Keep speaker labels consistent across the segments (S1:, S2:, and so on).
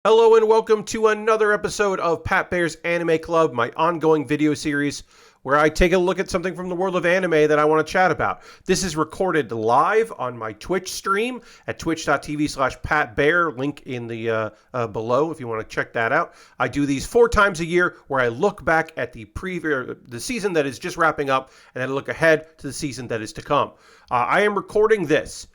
S1: Hello and welcome to another episode of Pat Baer's Anime Club, my ongoing video series where I take a look at something from the world of anime that I want to chat about. This is recorded live on my Twitch stream at twitch.tv/PatBaer, link in the below if you want to check that out. I do these 4 times a year where I look back at the season that is just wrapping up, and then I look ahead to the season that is to come. I am recording this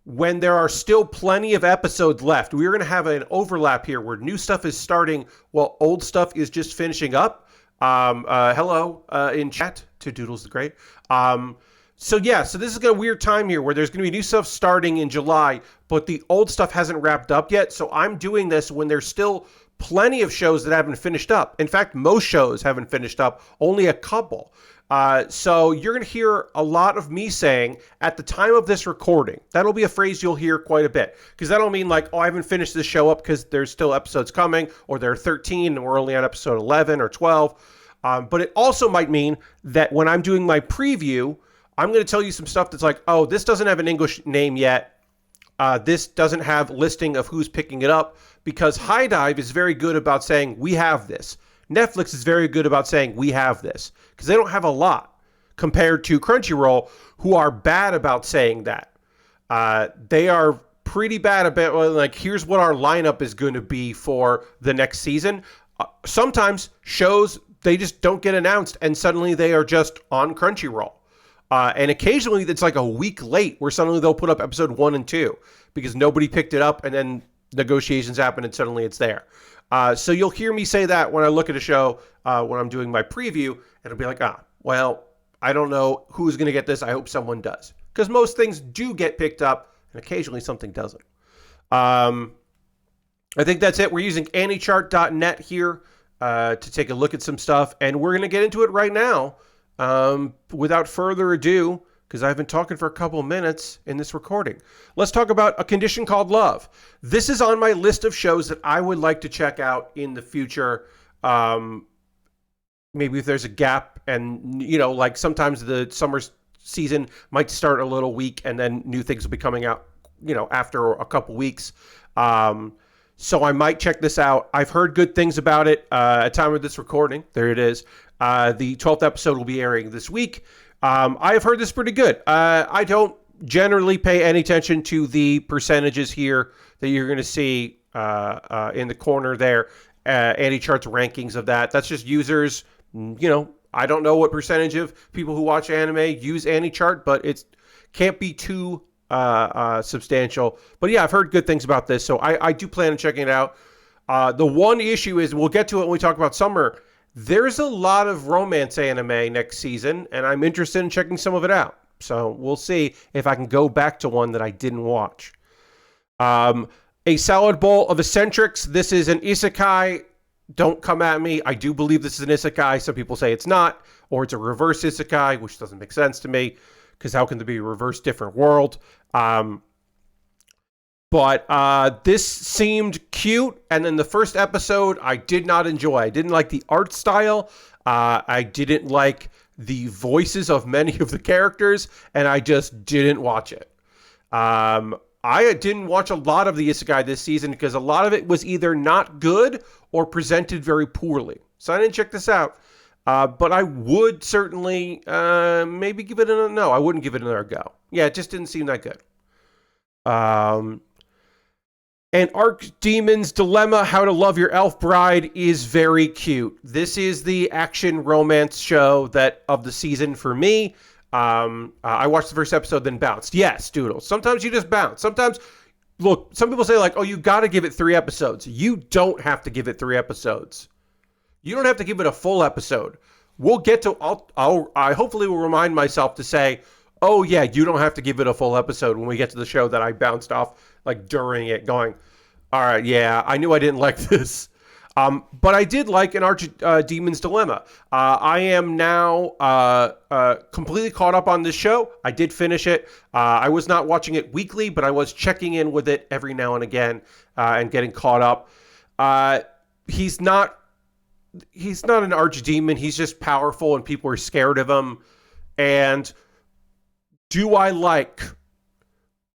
S1: when there are still plenty of episodes left. We're going to have an overlap here where new stuff is starting while old stuff is just finishing up. Hello in chat to Doodles the Great. So this is a weird time here where there's going to be new stuff starting in July, but the old stuff hasn't wrapped up yet. So I'm doing this when there's still plenty of shows that haven't finished up. In fact, most shows haven't finished up, only a couple. So you're going to hear a lot of me saying at the time of this recording. That'll be a phrase you'll hear quite a bit, because that'll mean like, oh, I haven't finished this show up because there's still episodes coming, or there are 13 and we're only on episode 11 or 12. But it also might mean that when I'm doing my preview, I'm going to tell you some stuff that's like, oh, this doesn't have an English name yet. This doesn't have listing of who's picking it up, because High Dive is very good about saying we have this. Netflix is very good about saying we have this, because they don't have a lot compared to Crunchyroll, who are bad about saying that. They are pretty bad about, like, here's what our lineup is going to be for the next season. Sometimes shows, they just don't get announced, and suddenly they are just on Crunchyroll. And occasionally it's like a week late where suddenly they'll put up episode 1 and 2 because nobody picked it up, and then negotiations happen and suddenly it's there. So you'll hear me say that when I look at a show, when I'm doing my preview, it'll be like, I don't know who's going to get this. I hope someone does. Because most things do get picked up, and occasionally something doesn't. I think that's it. We're using anychart.net here to take a look at some stuff, and we're going to get into it right now. Without further ado, because I've been talking for a couple of minutes in this recording. Let's talk about A Condition Called Love. This is on my list of shows that I would like to check out in the future. Maybe if there's a gap, and, like sometimes the summer season might start a little weak and then new things will be coming out, after a couple weeks. So I might check this out. I've heard good things about it at time of this recording. There it is. The 12th episode will be airing this week. I have heard this pretty good. I don't generally pay any attention to the percentages here that you're going to see in the corner there. Anti-charts rankings of that. That's just users. I don't know what percentage of people who watch anime use anti-chart, but it can't be too substantial. But yeah, I've heard good things about this, so I do plan on checking it out. The one issue is, we'll get to it when we talk about summer, there's a lot of romance anime next season, and I'm interested in checking some of it out. So we'll see if I can go back to one that I didn't watch. A Salad Bowl of Eccentrics. This is an isekai. Don't come at me. I do believe this is an isekai. Some people say it's not, or it's a reverse isekai, which doesn't make sense to me, because how can there be a reverse different world? But this seemed cute, and then the first episode I did not enjoy. I didn't like the art style. I didn't like the voices of many of the characters, and I just didn't watch it. I didn't watch a lot of the isekai this season because a lot of it was either not good or presented very poorly. So I didn't check this out. But I would certainly maybe give it no, I wouldn't give it another go. Yeah, it just didn't seem that good. And Archdemon's Dilemma, How to Love Your Elf Bride, is very cute. This is the action romance show that of the season for me. I watched the first episode, then bounced. Yes, Doodles. Sometimes you just bounce. Sometimes, look, some people say like, oh, you got to give it 3 episodes. You don't have to give it 3 episodes. You don't have to give it a full episode. We'll get to, I hopefully will remind myself to say, oh yeah, you don't have to give it a full episode when we get to the show that I bounced off like during it, going, all right, yeah, I knew I didn't like this. But I did like an Archdemon's Dilemma. I am now completely caught up on this show. I did finish it. I was not watching it weekly, but I was checking in with it every now and again and getting caught up. He's not an archdemon. He's just powerful and people are scared of him. And do I like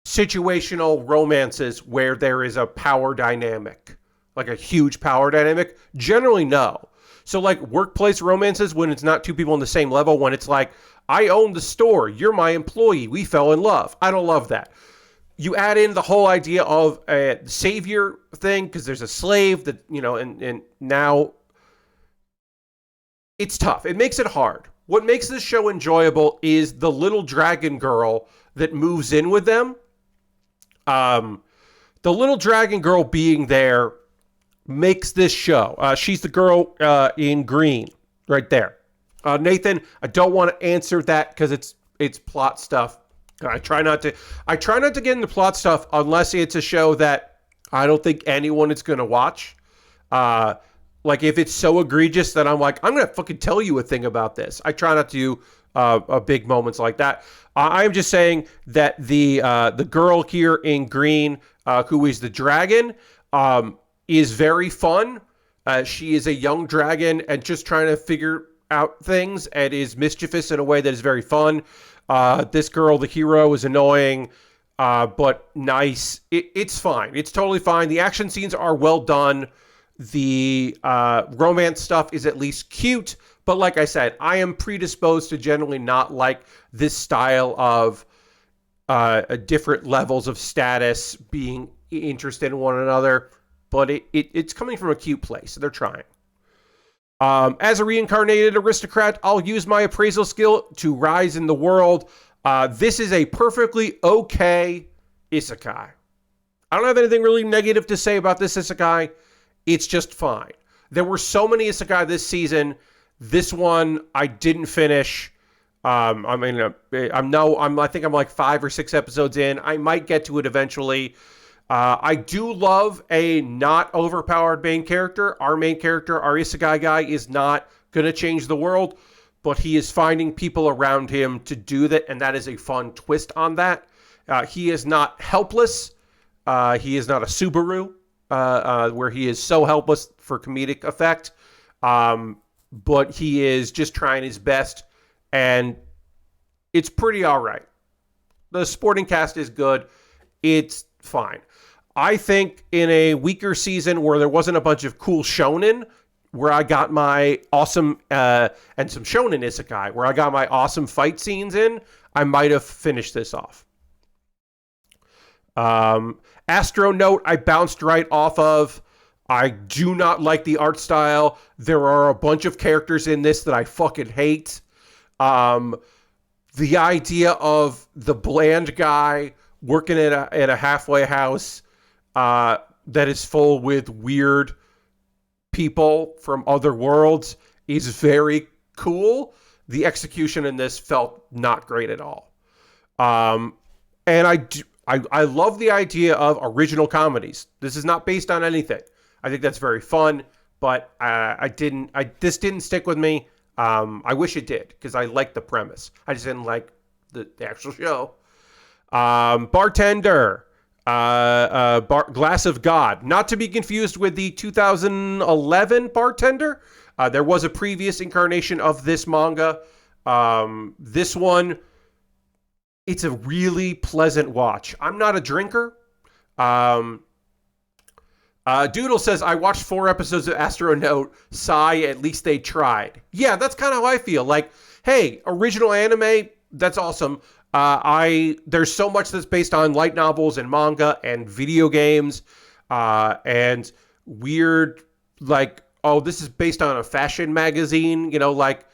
S1: situational romances where there is a power dynamic? like a huge power dynamic? Generally, no. So like workplace romances, when it's not two people on the same level, when it's like, I own the store, you're my employee, we fell in love. I don't love that. You add in the whole idea of a savior thing because there's a slave that, and now it's tough. It makes it hard. What makes this show enjoyable is the little dragon girl that moves in with them. The little dragon girl being there makes this show. She's the girl in green right there. Nathan, I don't want to answer that because it's plot stuff. I try not to get into plot stuff unless it's a show that I don't think anyone is going to watch. Like if it's so egregious that I'm like, I'm going to fucking tell you a thing about this. I try not to do big moments like that. I'm just saying that the girl here in green, who is the dragon, is very fun. She is a young dragon and just trying to figure out things and is mischievous in a way that is very fun. This girl, the hero, is annoying, but nice. It's fine. It's totally fine. The action scenes are well done. The romance stuff is at least cute. But like I said, I am predisposed to generally not like this style of different levels of status being interested in one another. But it's coming from a cute place. They're trying. As a reincarnated aristocrat, I'll use my appraisal skill to rise in the world. This is a perfectly okay isekai. I don't have anything really negative to say about this isekai. It's just fine. There were so many isekai this season. This one I didn't finish. I think I'm like 5 or 6 episodes in. I might get to it eventually. I do love a not overpowered main character. Our main character, our isekai guy, is not going to change the world, but he is finding people around him to do that, and that is a fun twist on that. He is not helpless. He is not a Subaru, where he is so helpless for comedic effect, but he is just trying his best, and it's pretty all right. The supporting cast is good. It's fine. I think in a weaker season where there wasn't a bunch of cool shonen, where I got my awesome, and some shonen isekai, where I got my awesome fight scenes in, I might have finished this off. Astronaut, I bounced right off of. I do not like the art style. There are a bunch of characters in this that I fucking hate. The idea of the bland guy working at a halfway house that is full with weird people from other worlds is very cool. The execution in this felt not great at all. And I love the idea of original comedies. This is not based on anything. I think that's very fun, but this didn't stick with me. I wish it did, because I liked the premise. I just didn't like the actual show. Bartender, Glass of God, not to be confused with the 2011 Bartender. There was a previous incarnation of this manga. This one, it's a really pleasant watch. I'm not a drinker. Doodle says, I watched 4 episodes of Astronaut. Sigh, at least they tried. Yeah, that's kind of how I feel. Like, hey, original anime, that's awesome. There's so much that's based on light novels and manga and video games, and weird, like, oh, this is based on a fashion magazine, like,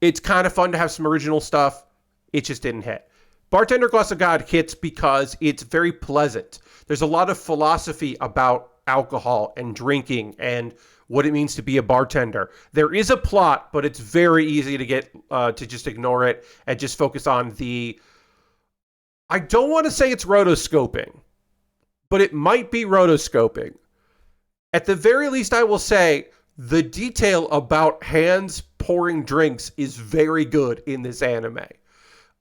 S1: it's kind of fun to have some original stuff. It just didn't hit. Bartender Glass of God hits because it's very pleasant. There's a lot of philosophy about alcohol and drinking and what it means to be a bartender. There is a plot, but it's very easy to get to just ignore it and just focus on I don't want to say it's rotoscoping, but it might be rotoscoping. At the very least, I will say the detail about hands pouring drinks is very good in this anime.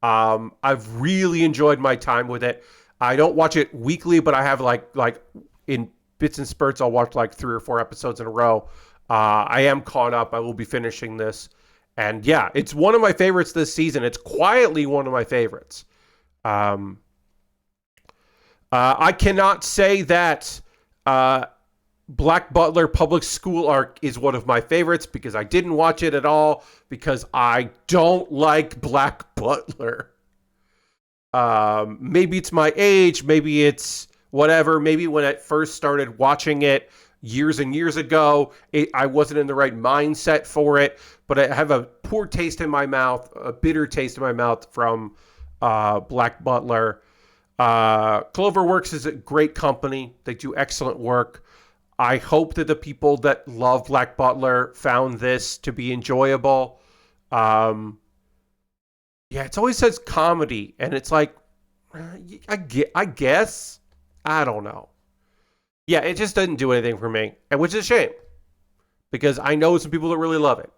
S1: I've really enjoyed my time with it. I don't watch it weekly, but I have like in bits and spurts, I'll watch like 3 or 4 episodes in a row. I am caught up. I will be finishing this. And yeah, it's one of my favorites this season. It's quietly one of my favorites. I cannot say that Black Butler public school arc is one of my favorites because I didn't watch it at all because I don't like Black Butler. Maybe it's my age, maybe it's whatever. Maybe when I first started watching it years and years ago, I wasn't in the right mindset for it. But I have a poor taste in my mouth, a bitter taste in my mouth from Black Butler. Cloverworks is a great company. They do excellent work. I hope that the people that love Black Butler found this to be enjoyable. Yeah, it always says comedy, and it's like, I guess. I don't know. Yeah, it just doesn't do anything for me, and which is a shame, because I know some people that really love it.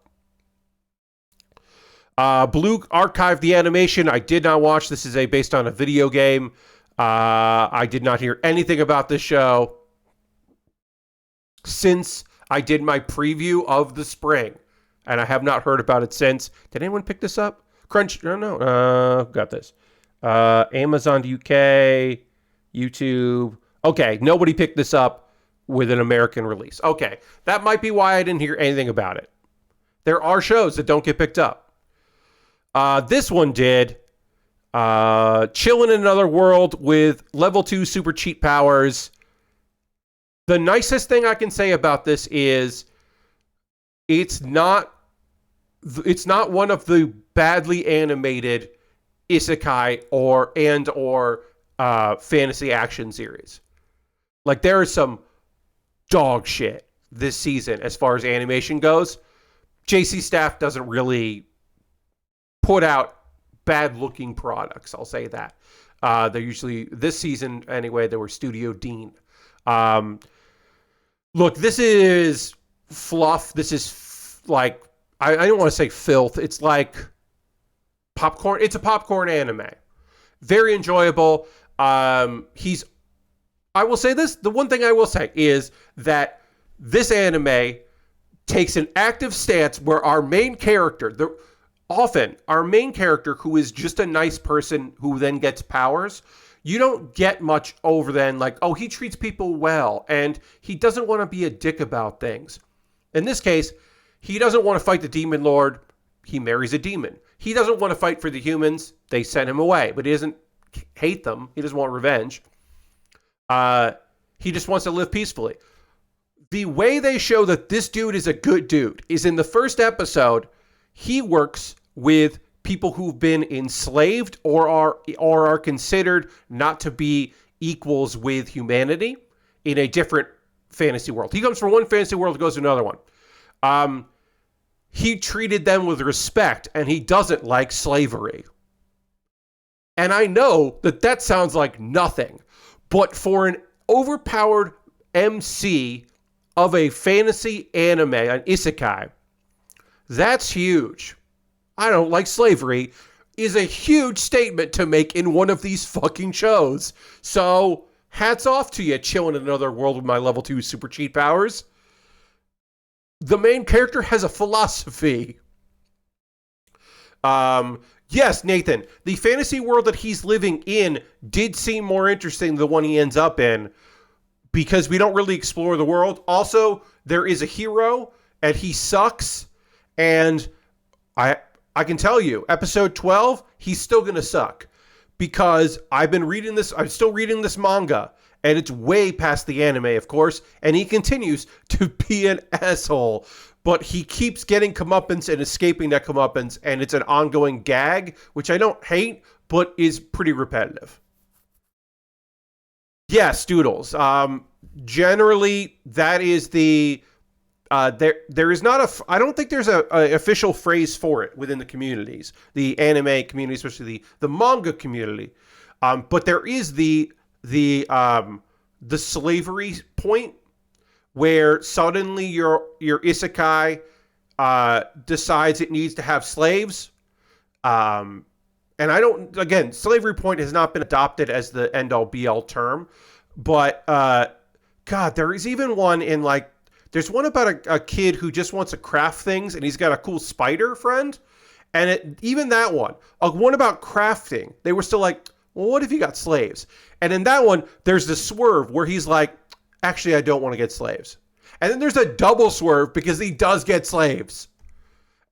S1: Blue archived the animation. I did not watch. This is based on a video game. I did not hear anything about this show since I did my preview of the spring, and I have not heard about it since. Did anyone pick this up? Crunch? No. Got this. Amazon UK, YouTube. Okay, nobody picked this up with an American release. Okay, that might be why I didn't hear anything about it. There are shows that don't get picked up. This one did. Chilling in another world with level 2 super cheat powers. The nicest thing I can say about this is it's not one of the badly animated isekai or fantasy action series. Like, there is some dog shit this season as far as animation goes. JC Staff doesn't really put out bad looking products, I'll say that. They're usually, this season anyway, they were Studio Dean. Look, this is fluff. This is like, I don't want to say filth. It's like popcorn. It's a popcorn anime. Very enjoyable. I will say this. The one thing I will say is that this anime takes an active stance where our main character, our main character, who is just a nice person who then gets powers, you don't get much over than like, oh, he treats people well and he doesn't want to be a dick about things. In this case, he doesn't want to fight the demon lord. He marries a demon. He doesn't want to fight for the humans. They send him away, but he doesn't hate them. He doesn't want revenge. He just wants to live peacefully. The way they show that this dude is a good dude is in the first episode, he works with people who've been enslaved or are considered not to be equals with humanity in a different fantasy world. He comes from one fantasy world and goes to another one. He treated them with respect, and he doesn't like slavery. And I know that sounds like nothing, but for an overpowered MC of a fantasy anime, an isekai, that's huge. I don't like slavery is a huge statement to make in one of these fucking shows. So, hats off to you, chilling in another world with my level 2 super cheat powers. The main character has a philosophy. Yes, Nathan, the fantasy world that he's living in did seem more interesting than the one he ends up in because we don't really explore the world. Also, there is a hero and he sucks, and I can tell you, episode 12, he's still going to suck because I'm still reading this manga, and it's way past the anime, of course, and he continues to be an asshole, but he keeps getting comeuppance and escaping that comeuppance, and it's an ongoing gag, which I don't hate, but is pretty repetitive. Yes, Doodles. Generally, that is the... there is not I don't think there's a official phrase for it within the communities, the anime community, especially the manga community. But there is the slavery point where suddenly your isekai decides it needs to have slaves. And slavery point has not been adopted as the end all be all term, but God, there is even one in like. There's one about a kid who just wants to craft things, and he's got a cool spider friend. And even that one about crafting, they were still like, well, what if you got slaves? And in that one, there's the swerve where he's like, actually, I don't want to get slaves. And then there's a double swerve because he does get slaves.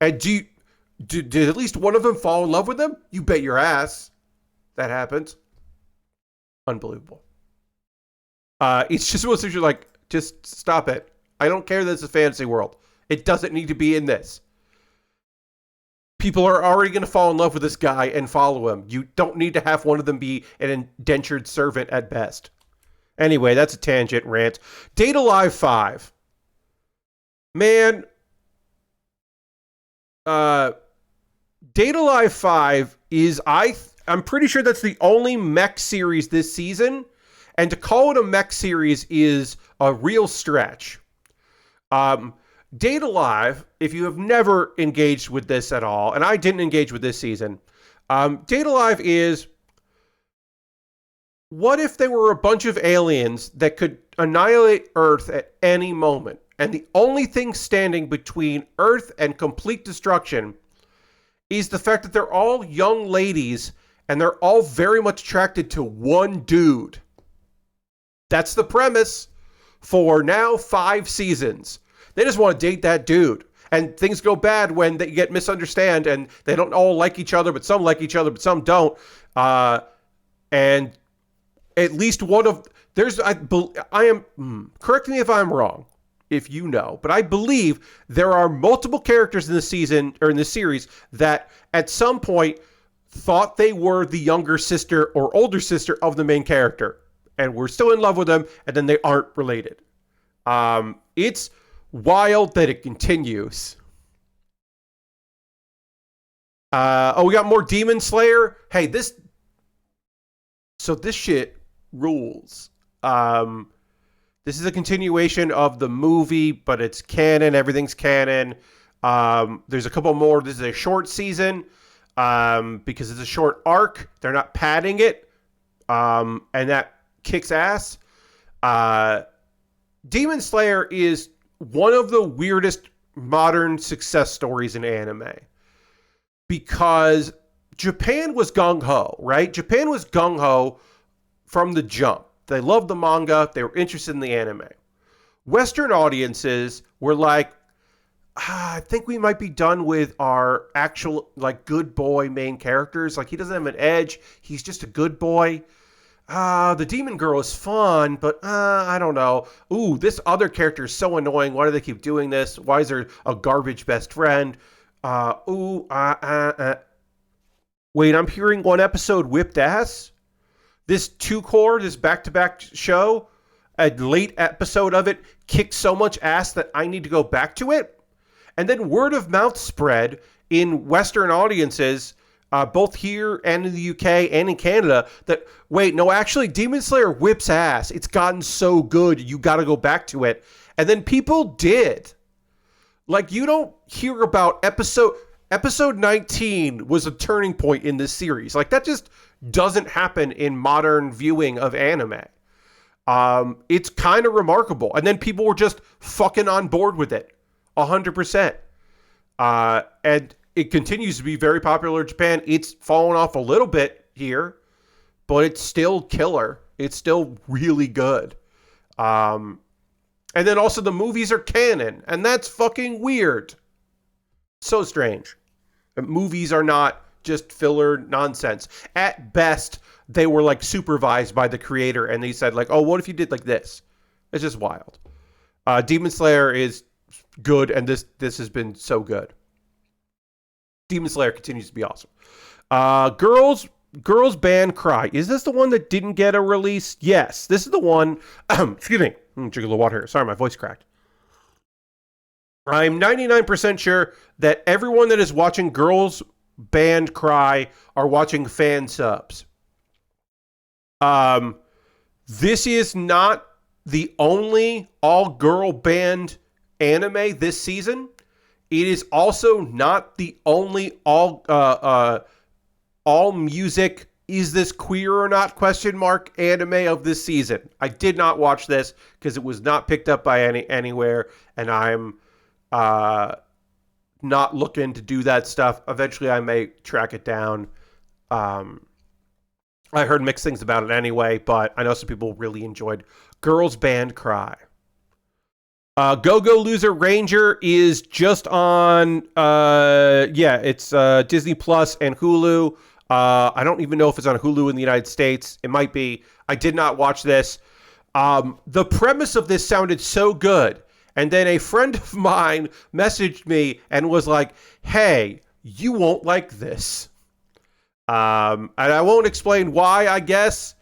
S1: And did at least one of them fall in love with him? You bet your ass that happens. Unbelievable. It's just one of those you're like, just stop it. I don't care that it's a fantasy world. It doesn't need to be in this. People are already going to fall in love with this guy and follow him. You don't need to have one of them be an indentured servant at best. Anyway, that's a tangent rant. Date Alive 5. Man, Date Alive 5 is, I'm pretty sure that's the only mech series this season. And to call it a mech series is a real stretch. Date Alive, if you have never engaged with this at all, and I didn't engage with this season, Date Alive is, what if there were a bunch of aliens that could annihilate Earth at any moment, and the only thing standing between Earth and complete destruction is the fact that they're all young ladies, and they're all very much attracted to one dude. That's the premise for now 5 seasons. They just want to date that dude. And things go bad when they get misunderstood and they don't all like each other, but some like each other, but some don't. And at least one of... correct me if I'm wrong, if you know, but I believe there are multiple characters in this season, or in this series, that at some point thought they were the younger sister or older sister of the main character. And we're still in love with them, and then they aren't related. It's wild that it continues. We got more Demon Slayer. Hey, this shit rules. This is a continuation of the movie, but it's canon. Everything's canon. There's a couple more. This is a short season because it's a short arc. They're not padding it, and that kicks ass. Demon Slayer is one of the weirdest modern success stories in anime, because Japan was gung-ho, right? Japan was gung-ho from the jump. They loved the manga. They were interested in the anime. Western audiences were like, I think we might be done with our actual, like, good boy main characters. Like, he doesn't have an edge. He's just a good boy. The demon girl is fun, but I don't know. Ooh, this other character is so annoying. Why do they keep doing this? Why is there a garbage best friend? Wait, I'm hearing one episode whipped ass? This two-core, this back-to-back show, a late episode of it kicked so much ass that I need to go back to it? And then word of mouth spread in Western audiences, both here and in the UK and in Canada, that, wait, no, actually, Demon Slayer whips ass. It's gotten so good, you got to go back to it. And then people did. Like, you don't hear about episode 19 was a turning point in this series. Like, that just doesn't happen in modern viewing of anime. It's kind of remarkable. And then people were just fucking on board with it. 100%. And it continues to be very popular in Japan. It's fallen off a little bit here, but it's still killer. It's still really good. And then also the movies are canon, and that's fucking weird. So strange. Movies are not just filler nonsense. At best, they were like supervised by the creator, and they said like, oh, what if you did like this? It's just wild. Demon Slayer is good, and this has been so good. Demon Slayer continues to be awesome. Girls Band Cry. Is this the one that didn't get a release? Yes, this is the one. Excuse me. Drink a little water here. Sorry, my voice cracked. I'm 99% sure that everyone that is watching Girls Band Cry are watching fan subs. This is not the only all-girl band anime this season. It is also not the only all music, is this queer or not, anime of this season. I did not watch this because it was not picked up by anywhere, and I'm not looking to do that stuff. Eventually I may track it down. I heard mixed things about it anyway, but I know some people really enjoyed Girls Band Cry. Go Go Loser Ranger is just on, it's Disney Plus and Hulu. I don't even know if it's on Hulu in the United States. It might be. I did not watch this. The premise of this sounded so good. And then a friend of mine messaged me and was like, hey, you won't like this. And I won't explain why, I guess.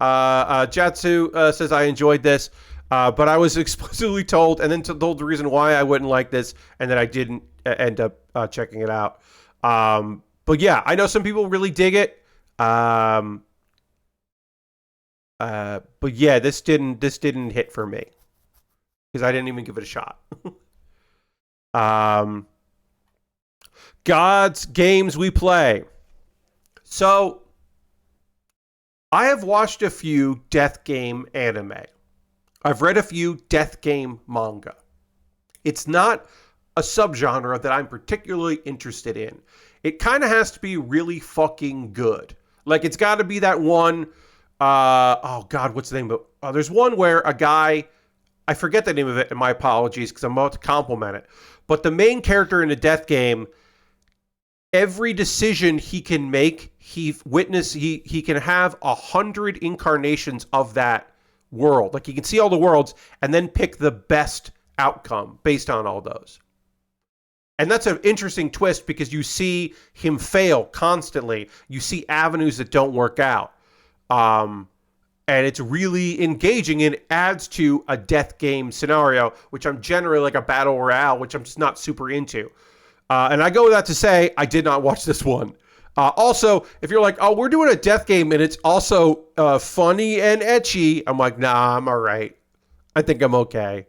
S1: Jatsu says I enjoyed this. But I was explicitly told, and then told the reason why I wouldn't like this, and then I didn't end up checking it out. But yeah, I know some people really dig it. But yeah, this didn't hit for me because I didn't even give it a shot. God's games we play. So I have watched a few death game anime. I've read a few death game manga. It's not a subgenre that I'm particularly interested in. It kind of has to be really fucking good. Like, it's got to be that one, oh God, what's the name of it? There's one where a guy, I forget the name of it, and my apologies because I'm about to compliment it, but the main character in a death game, every decision he can make, he can have 100 incarnations of that world. Like, he can see all the worlds and then pick the best outcome based on all those. And that's an interesting twist because you see him fail constantly. You see avenues that don't work out. And it's really engaging and adds to a death game scenario, which I'm generally like a battle royale, which I'm just not super into. And I go with that to say I did not watch this one. Also, if you're like, oh, we're doing a death game and it's also funny and ecchi, I'm like, nah, I'm all right. I think I'm okay.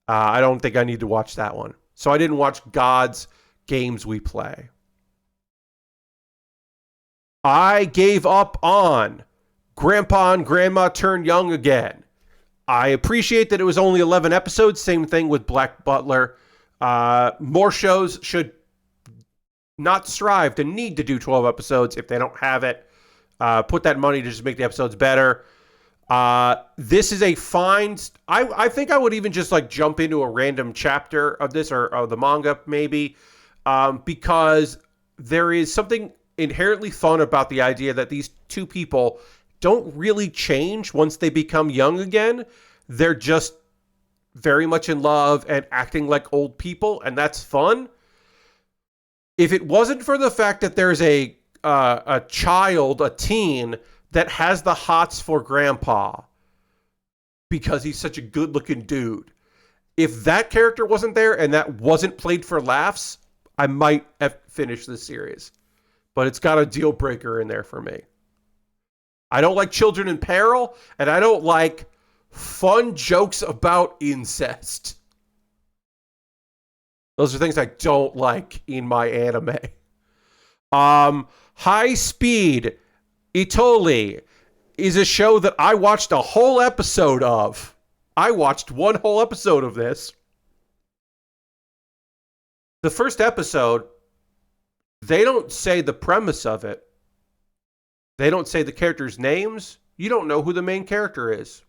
S1: I don't think I need to watch that one. So I didn't watch God's Games We Play. I gave up on Grandpa and Grandma Turn Young Again. I appreciate that it was only 11 episodes. Same thing with Black Butler. More shows should not strive to need to do 12 episodes if they don't have it. Put that money to just make the episodes better. This is a fine... I think I would even just like jump into a random chapter of this or the manga maybe, because there is something inherently fun about the idea that these two people don't really change once they become young again. They're just very much in love and acting like old people, and that's fun. If it wasn't for the fact that there's a child, a teen, that has the hots for Grandpa because he's such a good-looking dude, if that character wasn't there and that wasn't played for laughs, I might have finished this series. But it's got a deal breaker in there for me. I don't like children in peril, and I don't like fun jokes about incest. Those are things I don't like in my anime. High Speed Itoli is a show that I watched a whole episode of. I watched one whole episode of this. The first episode, they don't say the premise of it. They don't say the characters' names. You don't know who the main character is.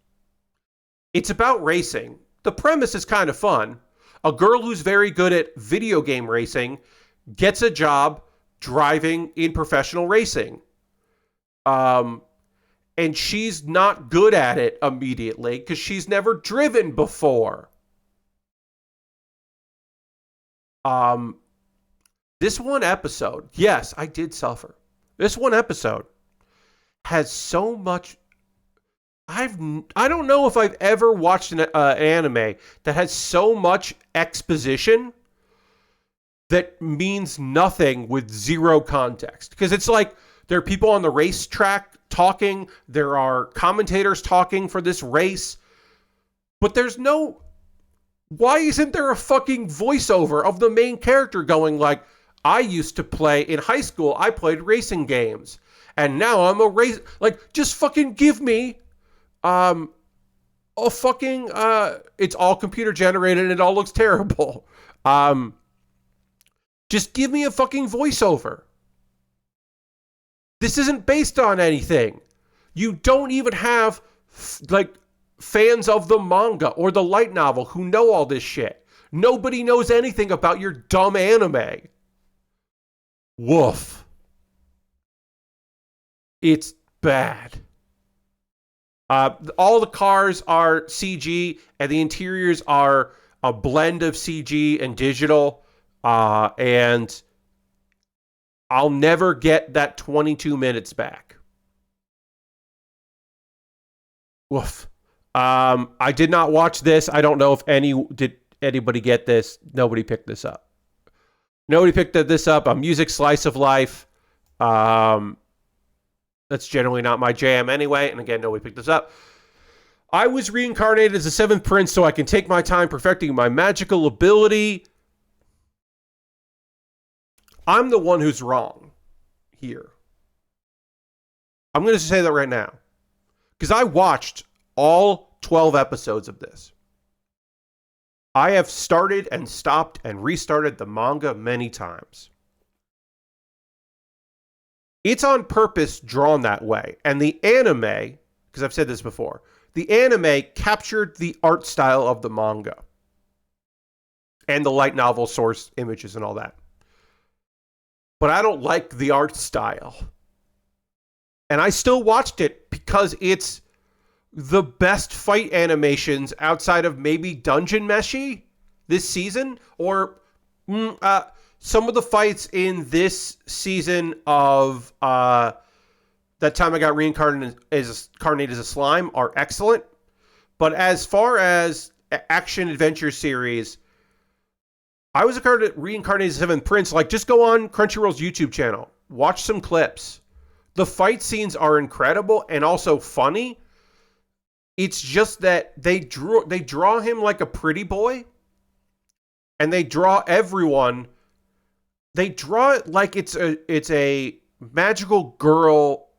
S1: It's about racing. The premise is kind of fun. A girl who's very good at video game racing gets a job driving in professional racing. And she's not good at it immediately because she's never driven before. This one episode, yes, I did suffer. This one episode has so much... I don't know if I've ever watched an anime that has so much exposition that means nothing with zero context. Because it's like there are people on the racetrack talking, there are commentators talking for this race, but there's no... Why isn't there a fucking voiceover of the main character going like, I used to play, in high school, I played racing games, and now I'm a race... Like, just fucking give me... it's all computer generated and it all looks terrible. Just give me a fucking voiceover. This isn't based on anything. You don't even have like fans of the manga or the light novel who know all this shit. Nobody knows anything about your dumb anime. Woof. It's bad. All the cars are CG, and the interiors are a blend of CG and digital. And I'll never get that 22 minutes back. Woof. I did not watch this. I don't know if anybody get this. Nobody picked this up. Nobody picked this up. A music slice of life. That's generally not my jam anyway. And again, nobody picked this up. I was reincarnated as a seventh prince so I can take my time perfecting my magical ability. I'm the one who's wrong here. I'm going to say that right now. Because I watched all 12 episodes of this. I have started and stopped and restarted the manga many times. It's on purpose drawn that way. And the anime, because I've said this before, the anime captured the art style of the manga. And the light novel source images and all that. But I don't like the art style. And I still watched it because it's the best fight animations outside of maybe Dungeon Meshi this season. Or some of the fights in this season of that time I got reincarnated as a slime are excellent. But as far as action adventure series, I was reincarnated as Seventh Prince. Like, just go on Crunchyroll's YouTube channel. Watch some clips. The fight scenes are incredible and also funny. It's just that they draw him like a pretty boy. And they draw everyone. They draw it like it's a magical girl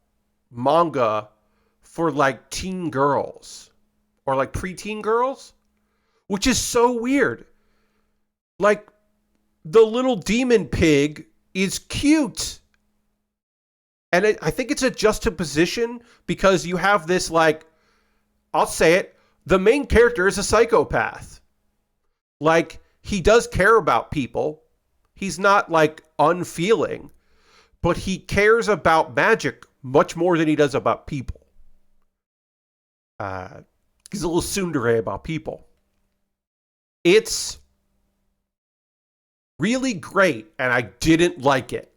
S1: manga for like teen girls. Or like preteen girls. Which is so weird. Like, the little demon pig is cute. And I think it's a juxtaposition because you have this, like, I'll say it, the main character is a psychopath. Like, he does care about people. He's not, like, unfeeling. But he cares about magic much more than he does about people. He's a little tsundere about people. It's really great, and I didn't like it.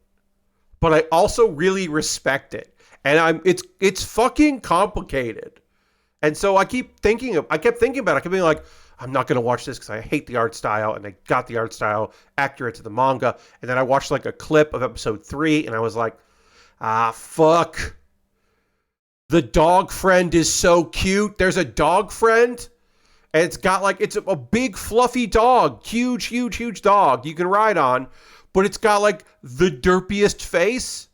S1: But I also really respect it. And it's fucking complicated. And so I kept thinking about it. I kept being like, I'm not going to watch this because I hate the art style. And they got the art style accurate to the manga. And then I watched like a clip of episode 3. And I was like, fuck. The dog friend is so cute. There's a dog friend. And it's got like, it's a big fluffy dog. Huge, huge, huge dog you can ride on. But it's got like the derpiest face.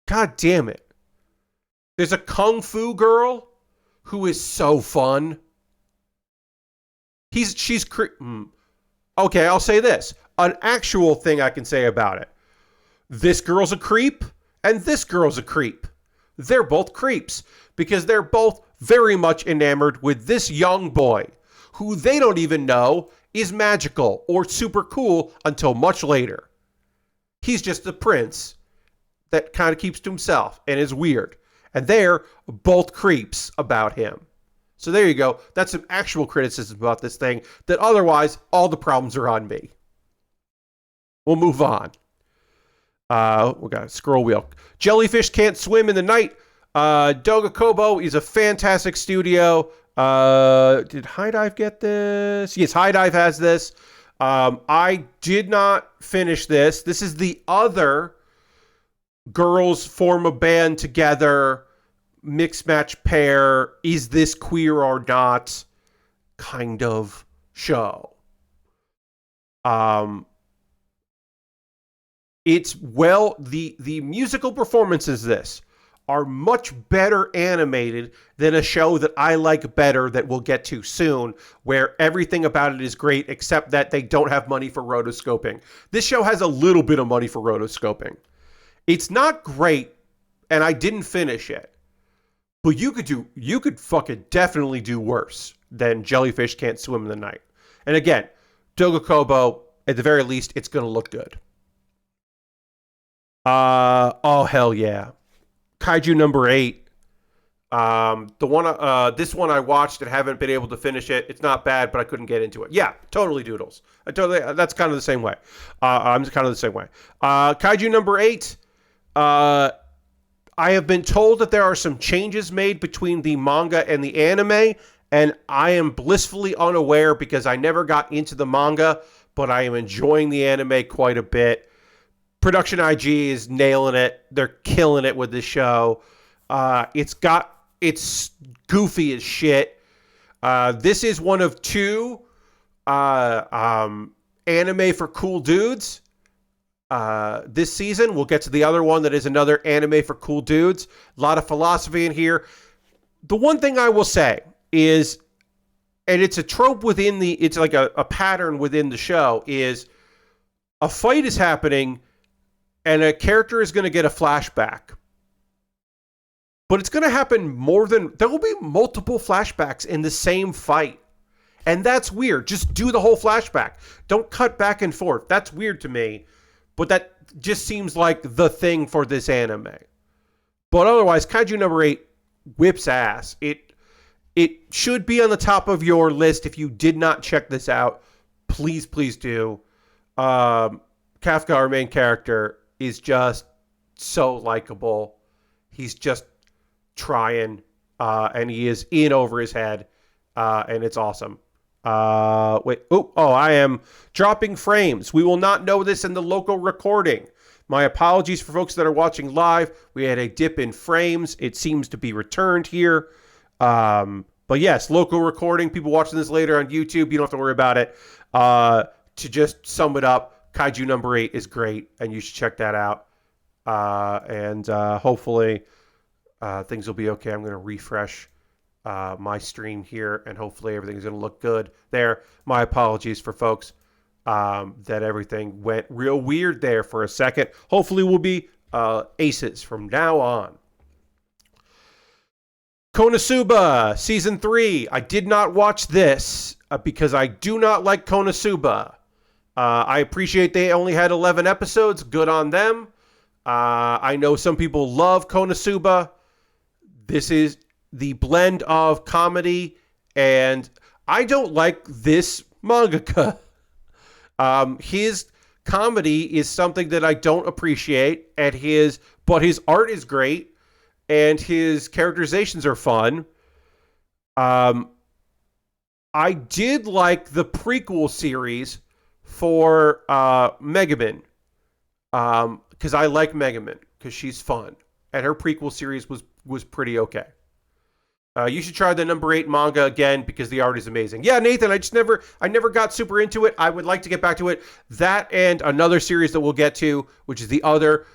S1: God damn it. There's a kung fu girl who is so fun. Okay, I'll say this. An actual thing I can say about it. This girl's a creep, and this girl's a creep. They're both creeps, because they're both very much enamored with this young boy, who they don't even know is magical or super cool until much later. He's just a prince that kind of keeps to himself and is weird. And they're both creeps about him. So there you go. That's some actual criticism about this thing that otherwise all the problems are on me. We'll move on. We got a scroll wheel. Jellyfish Can't Swim in the Night. Doga Kobo is a fantastic studio. Did High Dive get this? Yes, High Dive has this. I did not finish this. This is the other girls form a band together, mix match pair, is this queer or not kind of show. It's the musical performances this are much better animated than a show that I like better that we'll get to soon, where everything about it is great except that they don't have money for rotoscoping. This show has a little bit of money for rotoscoping. It's not great, and I didn't finish it. But you could fucking definitely do worse than Jellyfish Can't Swim in the Night. And again, Dogakobo, at the very least, it's going to look good. Oh, hell yeah. Kaiju number 8. This one I watched and haven't been able to finish it. It's not bad, but I couldn't get into it. Yeah, totally Doodles. That's kind of the same way. I'm kind of the same way. Kaiju number 8. I have been told that there are some changes made between the manga and the anime, and I am blissfully unaware because I never got into the manga, but I am enjoying the anime quite a bit. Production IG is nailing it. They're killing it with this show. It's goofy as shit. This is one of 2 anime for cool dudes. This season, we'll get to the other one that is another anime for cool dudes. A lot of philosophy in here. The one thing I will say is, and it's a trope it's like a pattern within the show, is a fight is happening and a character is going to get a flashback. But it's going to happen there will be multiple flashbacks in the same fight. And that's weird. Just do the whole flashback. Don't cut back and forth. That's weird to me. But that just seems like the thing for this anime. But otherwise, Kaiju number 8 whips ass. It should be on the top of your list if you did not check this out. Please, please do. Kafka, our main character, is just so likable. He's just trying, and he is in over his head, and it's awesome. I am dropping frames. We will not know this in the local recording. My apologies for folks that are watching live. We had a dip in frames. It seems to be returned here. But yes, local recording. People watching this later on YouTube, you don't have to worry about it. To just sum it up, Kaiju number 8 is great, and you should check that out. And hopefully things will be okay. I'm going to refresh my stream here, and hopefully everything's going to look good there. My apologies for folks that everything went real weird there for a second. Hopefully we'll be aces from now on. Konosuba Season 3. I did not watch this because I do not like Konosuba. I appreciate they only had 11 episodes. Good on them. I know some people love Konosuba. This is the blend of comedy, and I don't like this mangaka. His comedy is something that I don't appreciate, but his art is great, and his characterizations are fun. I did like the prequel series for Megaman, because I like Megaman because she's fun, and her prequel series was pretty okay. You should try the number 8 manga again because the art is amazing. Yeah, Nathan, I never got super into it. I would like to get back to it. That and another series that we'll get to, which is the other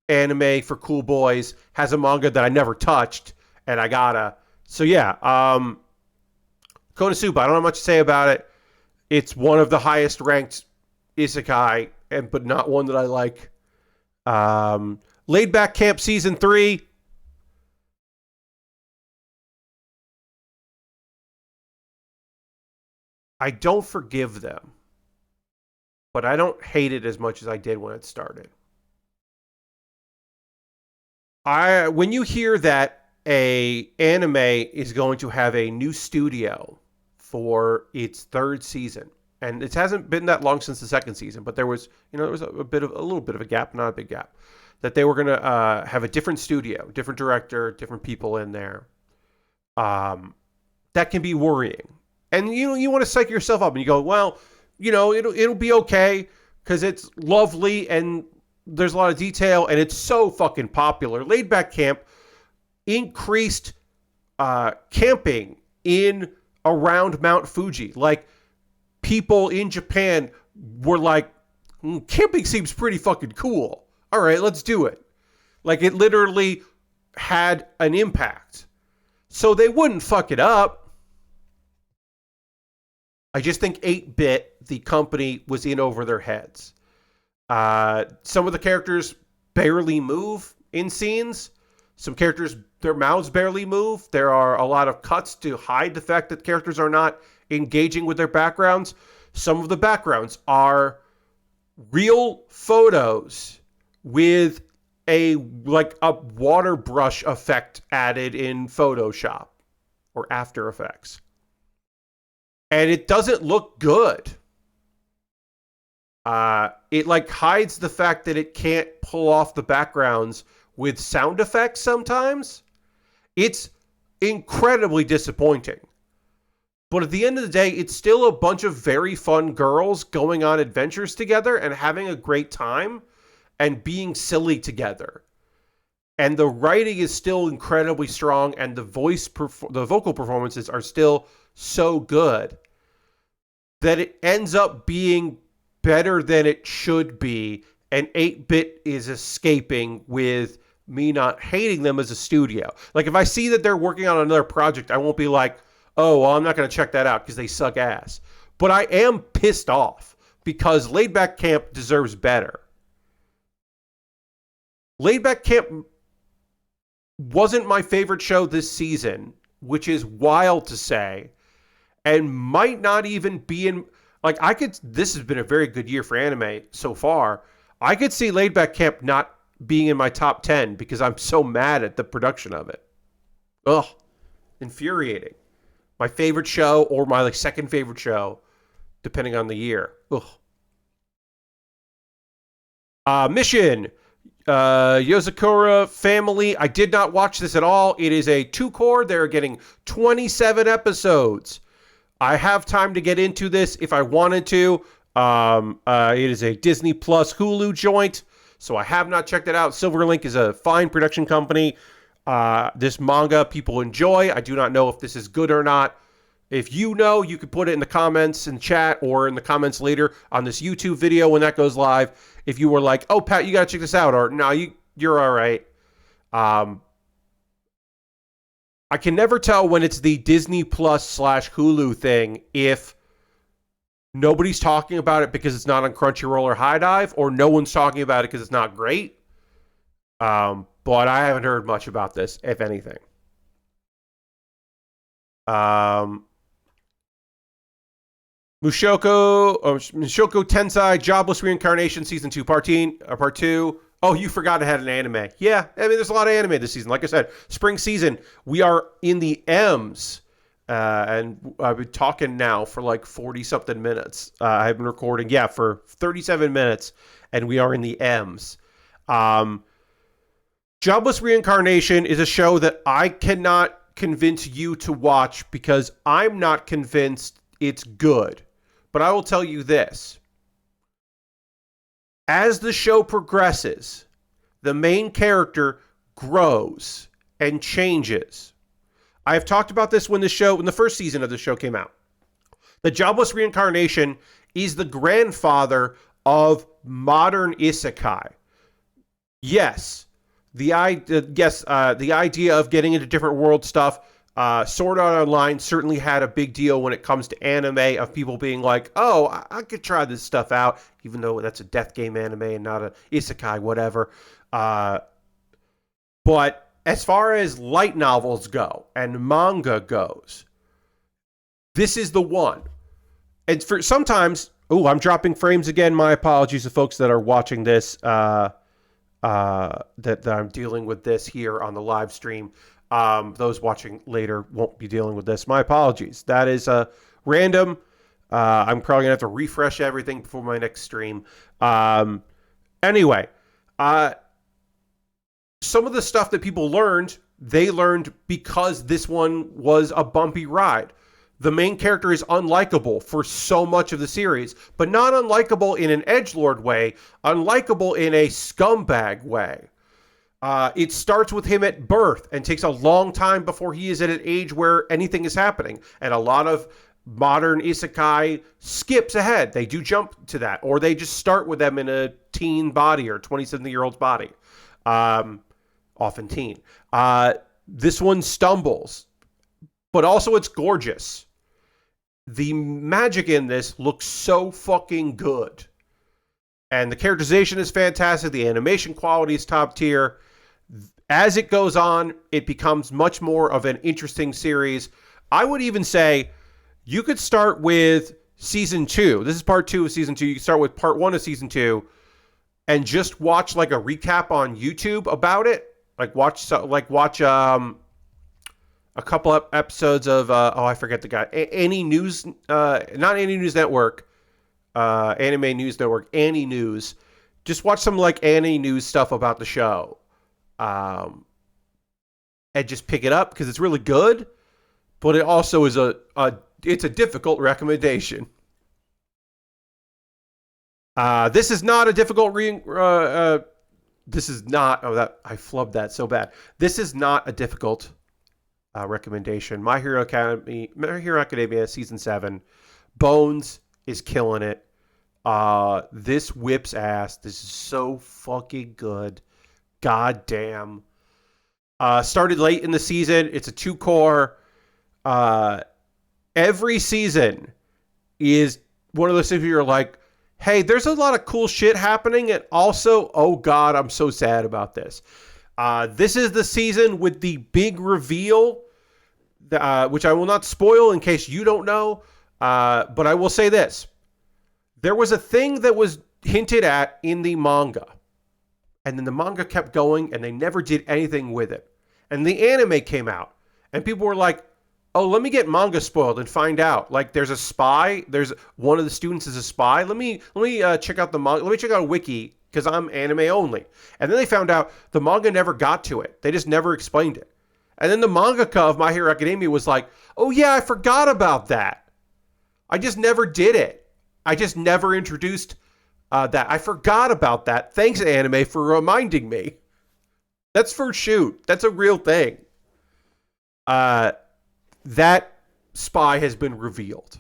S1: anime for cool boys, has a manga that I never touched, and I gotta. So yeah, Konosuba. I don't have much to say about it. It's one of the highest ranked isekai, but not one that I like. Laid Back Camp Season 3. I don't forgive them, but I don't hate it as much as I did when it started. When you hear that a anime is going to have a new studio for its 3rd season, and it hasn't been that long since the 2nd season, but there was a little bit of a gap, not a big gap, that they were going to have a different studio, different director, different people in there. That can be worrying. And you want to psych yourself up and you go, well, it'll be okay because it's lovely and there's a lot of detail and it's so fucking popular. Laid Back Camp increased camping in around Mount Fuji. Like, people in Japan were like, camping seems pretty fucking cool. All right, let's do it. Like, it literally had an impact. So they wouldn't fuck it up. I just think 8-Bit, the company, was in over their heads. Some of the characters barely move in scenes. Some characters, their mouths barely move. There are a lot of cuts to hide the fact that characters are not engaging with their backgrounds. Some of the backgrounds are real photos with a water brush effect added in Photoshop or After Effects. And it doesn't look good. It hides the fact that it can't pull off the backgrounds with sound effects sometimes. It's incredibly disappointing. But at the end of the day, it's still a bunch of very fun girls going on adventures together and having a great time and being silly together. And the writing is still incredibly strong, and the vocal performances are still so good that it ends up being better than it should be. And 8-Bit is escaping with me not hating them as a studio. Like, if I see that they're working on another project, I won't be like, oh, well, I'm not going to check that out because they suck ass. But I am pissed off because Laid Back Camp deserves better. Laid Back Camp wasn't my favorite show this season, which is wild to say, and might not even be in... this has been a very good year for anime so far. I could see Laid Back Camp not being in my top 10 because I'm so mad at the production of it. Ugh. Infuriating. My favorite show or my second favorite show, depending on the year. Ugh. Mission. Yozakura Family. I did not watch this at all. It is a 2-core. They're getting 27 episodes. I have time to get into this if I wanted to. It is a Disney Plus Hulu joint, so I have not checked it out. Silverlink is a fine production company. This manga people enjoy. I do not know if this is good or not. If you know, you could put it in the comments in chat or in the comments later on this YouTube video when that goes live. If you were like, oh, Pat, you got to check this out, or no, you're all right. I can never tell when it's the Disney Plus / Hulu thing if nobody's talking about it because it's not on Crunchyroll or High Dive, or no one's talking about it because it's not great. But I haven't heard much about this, if anything. Mushoku Tensei Jobless Reincarnation Season 2 Part 2. Oh, you forgot it had an anime. Yeah, I mean, there's a lot of anime this season. Like I said, spring season, we are in the M's. And I've been talking now for 40-something minutes. I've been recording, for 37 minutes, and we are in the M's. Jobless Reincarnation is a show that I cannot convince you to watch because I'm not convinced it's good. But I will tell you this. As the show progresses, the main character grows and changes. I have talked about this when the first season of the show came out. The Jobless Reincarnation is the grandfather of modern isekai. Yes, the idea of getting into different world stuff. Sword Art Online certainly had a big deal when it comes to anime, of people being like, oh, I could try this stuff out, even though that's a death game anime and not a isekai, whatever. But as far as light novels go and manga goes, this is the one. And for sometimes, I'm dropping frames again. My apologies to folks that are watching this, that I'm dealing with this here on the live stream. Those watching later won't be dealing with this. My apologies. That is random. I'm probably going to have to refresh everything before my next stream. Anyway, some of the stuff that people learned, they learned because this one was a bumpy ride. The main character is unlikable for so much of the series, but not unlikable in an edgelord way, unlikable in a scumbag way. It starts with him at birth and takes a long time before he is at an age where anything is happening. And a lot of modern isekai skips ahead. They do jump to that, or they just start with them in a teen body or 27-year-old's body. Often teen. This one stumbles, but also it's gorgeous. The magic in this looks so fucking good. And the characterization is fantastic. The animation quality is top tier. As it goes on, it becomes much more of an interesting series. I would even say you could start with season 2. This is part 2 of season 2. You can start with part 1 of season 2 and just watch like a recap on YouTube about it. Like watch a couple of episodes of I forget the guy. Any News, not Any News Network, Anime News Network, Annie News. Just watch some like Annie News stuff about the show. And just pick it up because it's really good, but it also is it's a difficult recommendation. This is not a difficult this is not. Oh, that I flubbed that so bad. This is not a difficult recommendation. My Hero Academia season 7. Bones is killing it. This whips ass. This is so fucking good. God damn. Started late in the season. It's a 2-core. Every season is one of those things where you're like, hey, there's a lot of cool shit happening, and also, oh god, I'm so sad about this. This is the season with the big reveal, which I will not spoil in case you don't know, but I will say this. There was a thing that was hinted at in the manga, and then the manga kept going, and they never did anything with it. And the anime came out, and people were like, oh, let me get manga spoiled and find out. Like, there's a spy. There's one of the students is a spy. Let me check out the manga. Let me check out a wiki because I'm anime only. And then they found out the manga never got to it. They just never explained it. And then the mangaka of My Hero Academia was like, oh yeah, I forgot about that. I just never did it. I just never introduced that. I forgot about that. Thanks, anime, for reminding me. That's for shoot. That's a real thing. That spy has been revealed.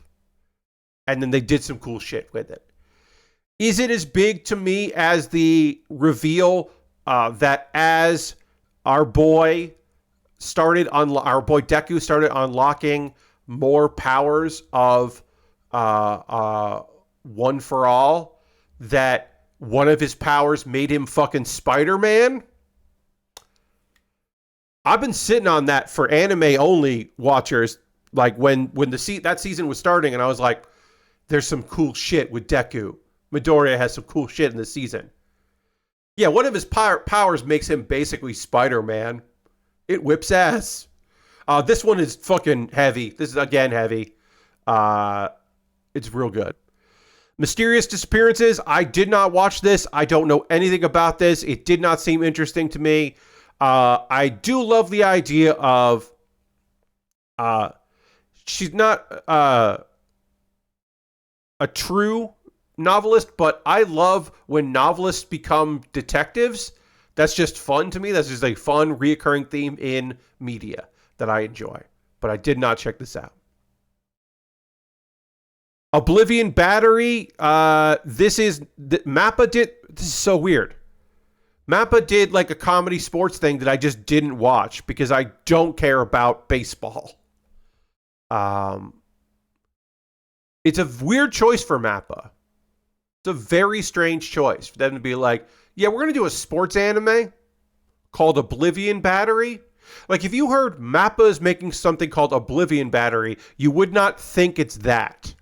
S1: And then they did some cool shit with it. Is it as big to me as the reveal that as our boy Deku started unlocking more powers of One for All, that one of his powers made him fucking Spider-Man? I've been sitting on that for anime only watchers, like when that season was starting, and I was like, there's some cool shit with Deku. Midoriya has some cool shit in this season. Yeah, one of his powers makes him basically Spider-Man. It whips ass. This one is fucking heavy. This is again heavy. It's real good. Mysterious Disappearances. I did not watch this. I don't know anything about this. It did not seem interesting to me. I do love the idea of she's not a true novelist, but I love when novelists become detectives. That's just fun to me. That's just a fun, reoccurring theme in media that I enjoy. But I did not check this out. Oblivion Battery. This is so weird. Mappa did like a comedy sports thing that I just didn't watch because I don't care about baseball. It's a weird choice for Mappa. It's a very strange choice for them to be like, yeah, we're going to do a sports anime called Oblivion Battery. Like, if you heard Mappa is making something called Oblivion Battery, you would not think it's that,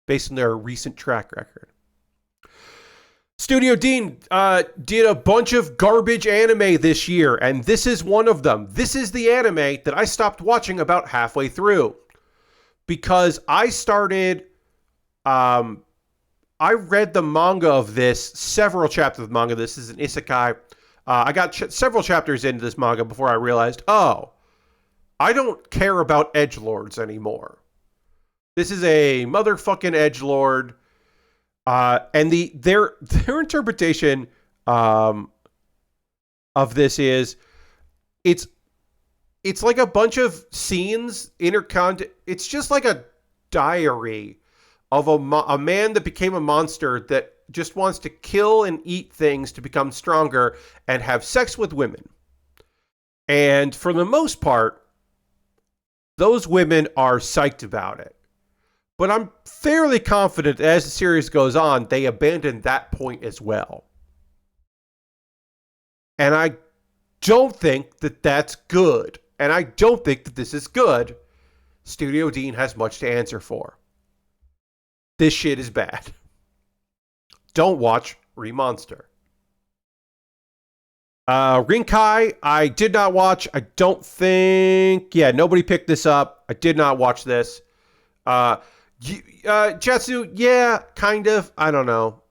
S1: based on their recent track record. Studio Dean did a bunch of garbage anime this year, and this is one of them. This is the anime that I stopped watching about halfway through because I started... I read the manga of this, several chapters of the manga. This is an isekai. I got several chapters into this manga before I realized, oh, I don't care about edgelords anymore. This is a motherfucking edgelord. And their interpretation of this is it's like a bunch of scenes it's just like a diary of a man that became a monster that just wants to kill and eat things to become stronger and have sex with women. And for the most part, those women are psyched about it. But I'm fairly confident as the series goes on, they abandon that point as well. And I don't think that that's good. And I don't think that this is good. Studio Dean has much to answer for. This shit is bad. Don't watch Remonster. Rinkai, I did not watch. I don't think... Yeah, nobody picked this up. I did not watch this. Jetsu, yeah, kind of. I don't know.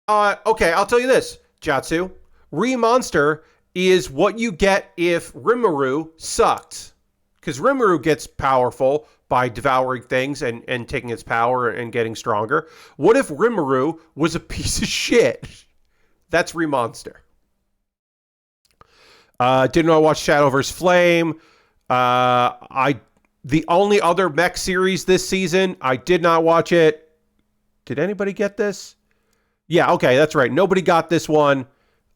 S1: Okay, I'll tell you this, Jatsu. Remonster is what you get if Rimuru sucked. Because Rimuru gets powerful by devouring things and taking its power and getting stronger. What if Rimuru was a piece of shit? That's Remonster. Didn't know I watched Shadow vs. Flame. The only other mech series this season, I did not watch it. Did anybody get this? Yeah, okay, that's right. Nobody got this one.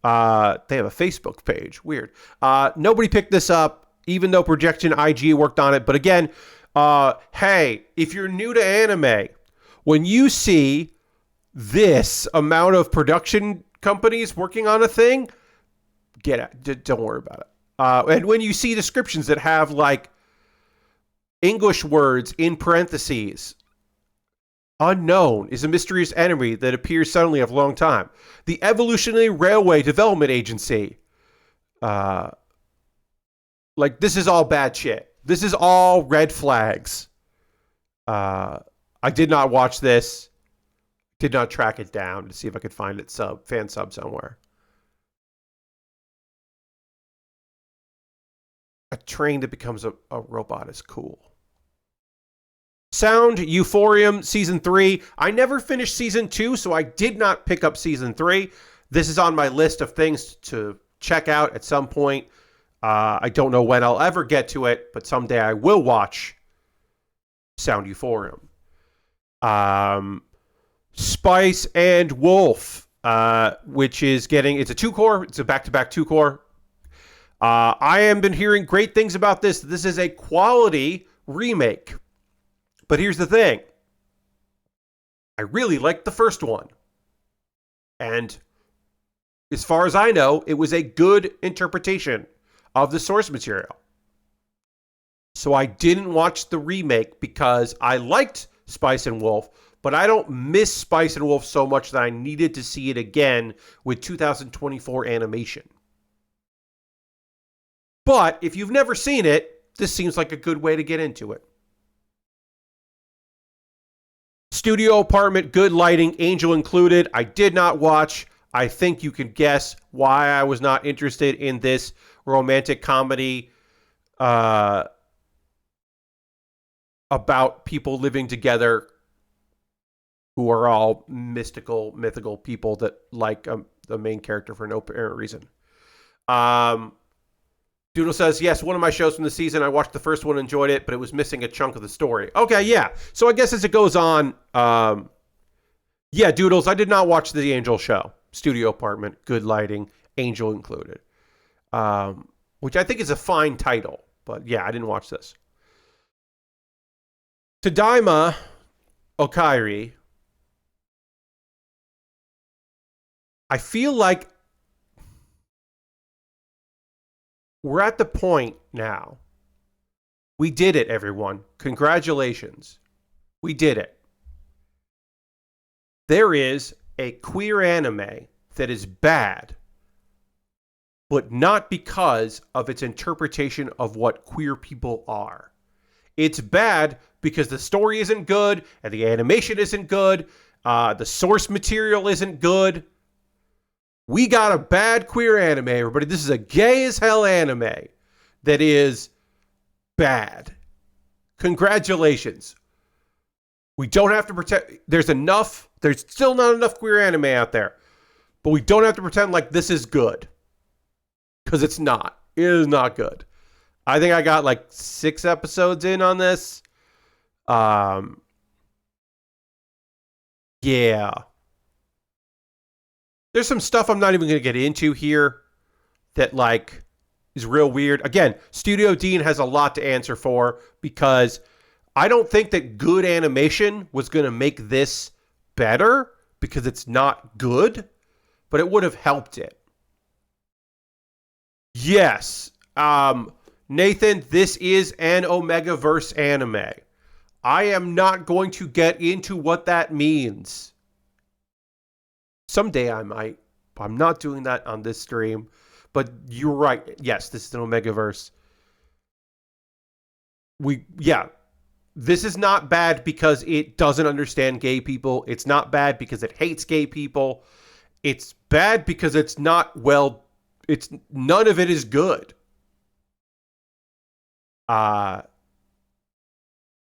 S1: They have a Facebook page. Weird. Nobody picked this up, even though Projection IG worked on it. But again, hey, if you're new to anime, when you see this amount of production companies working on a thing, get it. Don't worry about it. And when you see descriptions that have like English words in parentheses, unknown is a mysterious enemy that appears suddenly after a long time. The Evolutionary Railway Development Agency. Like, this is all bad shit. This is all red flags. I did not watch this. Did not track it down to see if I could find it fan sub somewhere. A train that becomes a robot is cool. Sound Euphorium Season 3. I never finished Season 2, so I did not pick up Season 3. This is on my list of things to check out at some point. I don't know when I'll ever get to it, but someday I will watch Sound Euphorium. Spice and Wolf, which is it's a 2-core. It's a back-to-back 2-core. I have been hearing great things about this. This is a quality remake. But here's the thing. I really liked the first one. And as far as I know, it was a good interpretation of the source material. So I didn't watch the remake because I liked Spice and Wolf, but I don't miss Spice and Wolf so much that I needed to see it again with 2024 animation. But if you've never seen it, this seems like a good way to get into it. Studio Apartment, Good Lighting, Angel Included. I did not watch. I think you can guess why I was not interested in this romantic comedy about people living together who are all mythical people that like the main character for no apparent reason. Doodle says, yes, one of my shows from the season, I watched the first one, enjoyed it, but it was missing a chunk of the story. Okay, yeah. So I guess as it goes on, yeah, Doodles, I did not watch the Angel show. Studio Apartment, Good Lighting, Angel Included. Which I think is a fine title. But yeah, I didn't watch this. Tadaima Okairi. I feel like we're at the point now. We did it, everyone. Congratulations. We did it. There is a queer anime that is bad, but not because of its interpretation of what queer people are. It's bad because the story isn't good, and the animation isn't good, the source material isn't good. We got a bad queer anime, everybody. This is a gay as hell anime that is bad. Congratulations. We don't have to pretend. There's still not enough queer anime out there. But we don't have to pretend like this is good. Because it's not. It is not good. I think I got like 6 episodes in on this. Yeah. There's some stuff I'm not even going to get into here that like is real weird. Again, Studio Dean has a lot to answer for because I don't think that good animation was going to make this better because it's not good, but it would have helped it. Yes. Nathan, this is an Omegaverse anime. I am not going to get into what that means. Someday I might. I'm not doing that on this stream. But you're right. Yes, this is an Omegaverse. This is not bad because it doesn't understand gay people. It's not bad because it hates gay people. It's bad because it's not none of it is good.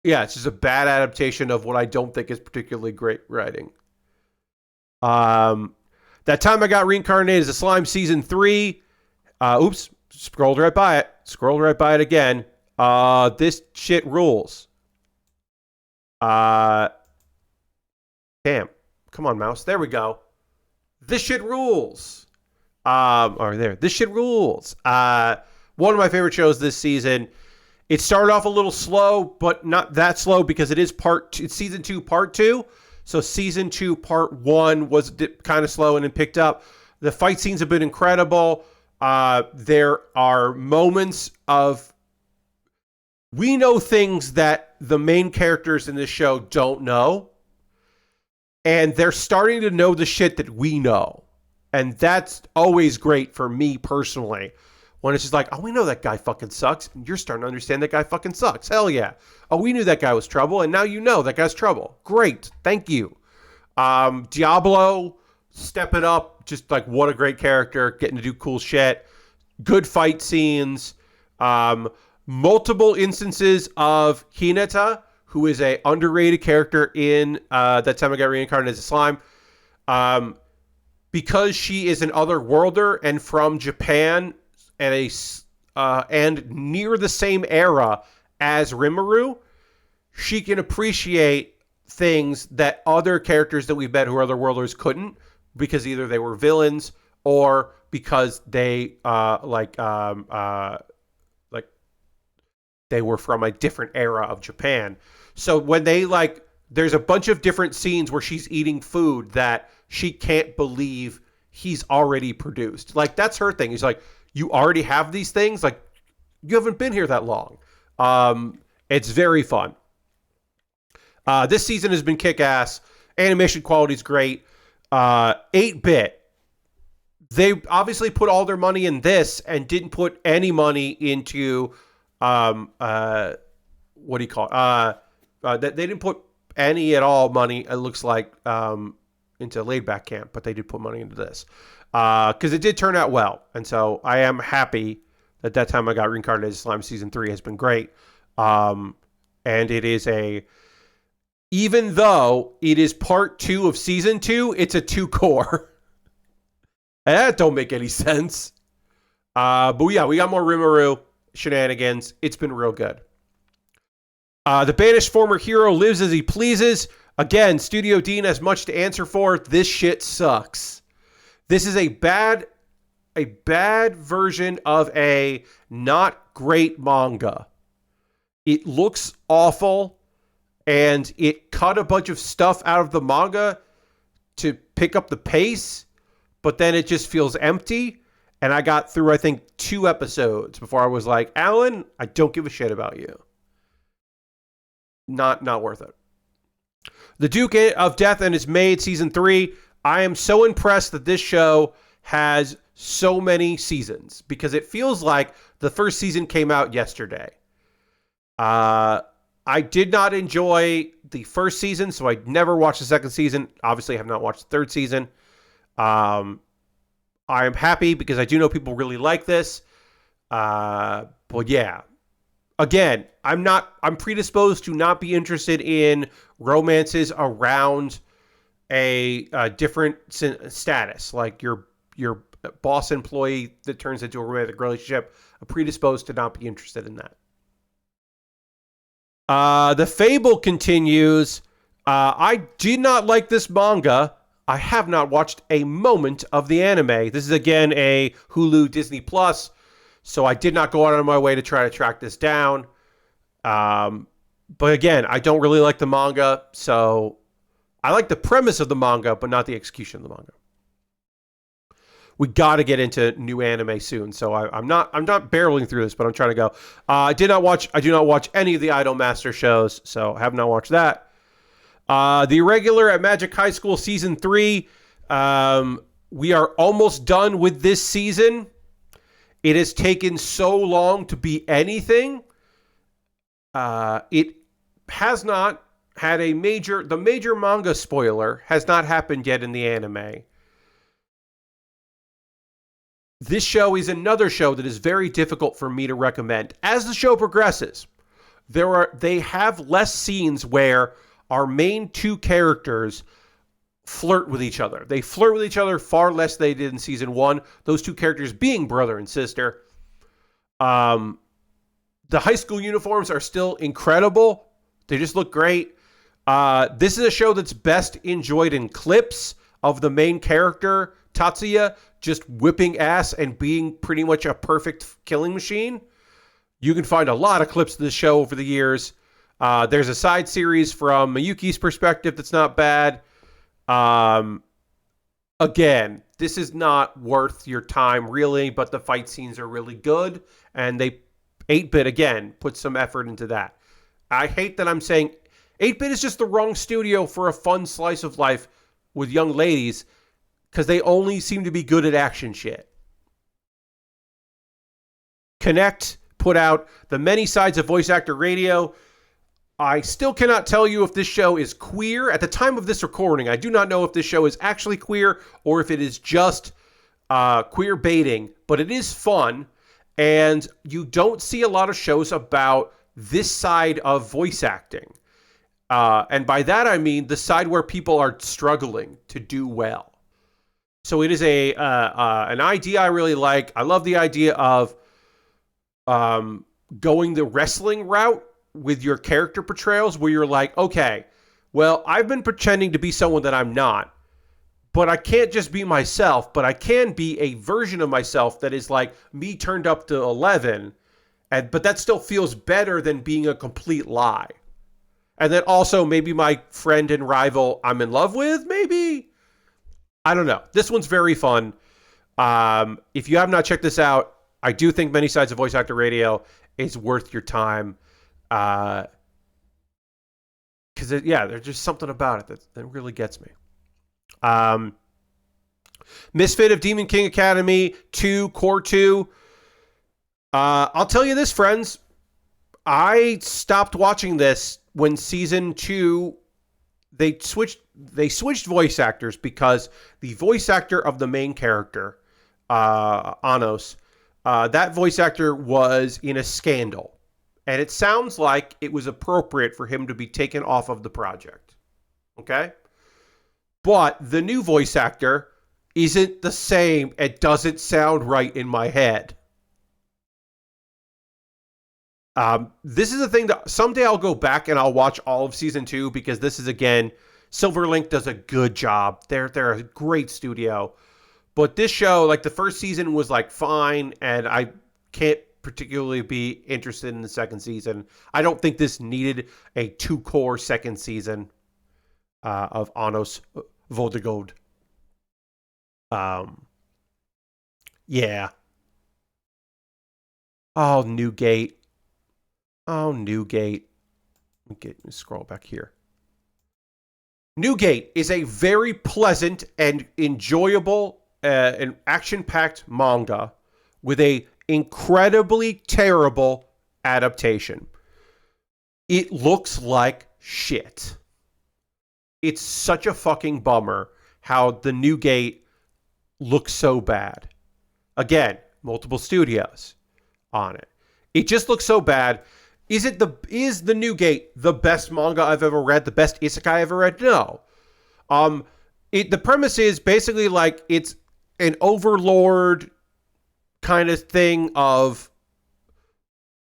S1: It's just a bad adaptation of what I don't think is particularly great writing. That Time I Got Reincarnated as a Slime season 3. Oops, scrolled right by it. Scrolled right by it again. This shit rules. Damn. Come on, mouse. There we go. This shit rules. This shit rules. One of my favorite shows this season. It started off a little slow, but not that slow because it is it's season 2, part 2. So season 2, part 1 was kind of slow and then picked up. The fight scenes have been incredible. There are moments of we know things that the main characters in this show don't know. And they're starting to know the shit that we know. And that's always great for me personally. When it's just like, oh, we know that guy fucking sucks. And you're starting to understand that guy fucking sucks. Hell yeah. Oh, we knew that guy was trouble. And now you know that guy's trouble. Great. Thank you. Diablo, stepping up. Just like, what a great character. Getting to do cool shit. Good fight scenes. Multiple instances of Hinata, who is a underrated character in That Time I Got Reincarnated as a Slime. Because she is an otherworlder and from Japan and near the same era as Rimuru, she can appreciate things that other characters that we've met who are otherworlders couldn't, because either they were villains or because they they were from a different era of Japan. So when they there's a bunch of different scenes where she's eating food that she can't believe he's already produced. Like, that's her thing. He's like, you already have these things? Like, you haven't been here that long. It's very fun. This season has been kick-ass. Animation quality is great. 8-bit. They obviously put all their money in this and didn't put any money into what do you call it? They didn't put any at all money, it looks like, into Laid Back Camp, but they did put money into this because it did turn out well. And so I am happy that Time I Got Reincarnated as Slime season 3 has been great. And it is even though it is part 2 of season 2, it's a 2-core. That don't make any sense. But yeah, we got more Rimuru shenanigans. It's been real good. The banished former hero lives as he pleases. Again, Studio Dean has much to answer for. This shit sucks. This is a bad version of a not great manga. It looks awful, and it cut a bunch of stuff out of the manga to pick up the pace, but then it just feels empty. And I got through, I think, 2 episodes before I was like, Alan, I don't give a shit about you. Not worth it. The Duke of Death and His Maid season 3. I am so impressed that this show has so many seasons because it feels like the first season came out yesterday. I did not enjoy the first season, so I never watched the second season. Obviously, I have not watched the third season. I am happy because I do know people really like this. But yeah. Again, I'm predisposed to not be interested in romances around a different status, like your boss employee that turns into a romantic relationship. I'm predisposed to not be interested in that. The Fable continues. I did not like this manga. I have not watched a moment of the anime. This is again a Hulu Disney Plus. So I did not go out of my way to try to track this down. But again, I don't really like the manga, so I like the premise of the manga, but not the execution of the manga. We got to get into new anime soon, so I'm not barreling through this, but I'm trying to go. I do not watch any of the Idol Master shows, so have not watched that. The Irregular at Magic High School season 3. We are almost done with this season. It has taken so long to be anything. It has not had the major manga spoiler has not happened yet in the anime. This show is another show that is very difficult for me to recommend. As the show progresses, they have less scenes where our main two characters flirt with each other. They flirt with each other far less than they did in season 1. Those two characters being brother and sister. The high school uniforms are still incredible. They just look great. This is a show that's best enjoyed in clips of the main character, Tatsuya, just whipping ass and being pretty much a perfect killing machine. You can find a lot of clips of this show over the years. There's a side series from Miyuki's perspective that's not bad. Again, this is not worth your time, really, but the fight scenes are really good, and 8-Bit, again, put some effort into that. I hate that I'm saying 8-Bit is just the wrong studio for a fun slice of life with young ladies, because they only seem to be good at action shit. Connect put out The Many Sides of Voice Actor Radio. I still cannot tell you if this show is queer. At the time of this recording, I do not know if this show is actually queer or if it is just queer baiting, but it is fun, and you don't see a lot of shows about this side of voice acting. And by that I mean the side where people are struggling to do well. So it is an idea I really like. I love the idea of going the wrestling route with your character portrayals, where you're like, okay, well, I've been pretending to be someone that I'm not, but I can't just be myself, but I can be a version of myself that is like me turned up to 11, but that still feels better than being a complete lie. And then also maybe my friend and rival I'm in love with, maybe? I don't know. This one's very fun. If you have not checked this out, I do think Many Sides of Voice Actor Radio is worth your time. Because, there's just something about it that really gets me. Misfit of Demon King Academy 2, Core 2. I'll tell you this, friends. I stopped watching this when season 2 they switched voice actors, because the voice actor of the main character, Anos, that voice actor was in a scandal, and it sounds like it was appropriate for him to be taken off of the project. Okay? But the new voice actor isn't the same. It doesn't sound right in my head. This is a thing that someday I'll go back and I'll watch all of season 2, because this is, again, Silverlink does a good job. They're a great studio. But this show, like, the first season was like fine, and I can't particularly be interested in the second season. I don't think this needed a 2-core second season of Anos Voldegod. Yeah. Oh, Newgate. Oh, Newgate. Let me scroll back here. Newgate is a very pleasant and enjoyable and action-packed manga with a incredibly terrible adaptation. It looks like shit. It's such a fucking bummer how the Newgate looks so bad. Again, multiple studios on it. It just looks so bad. Is the Newgate the best manga I've ever read? The best isekai I've ever read? No. The premise is basically like it's an overlord kind of thing of,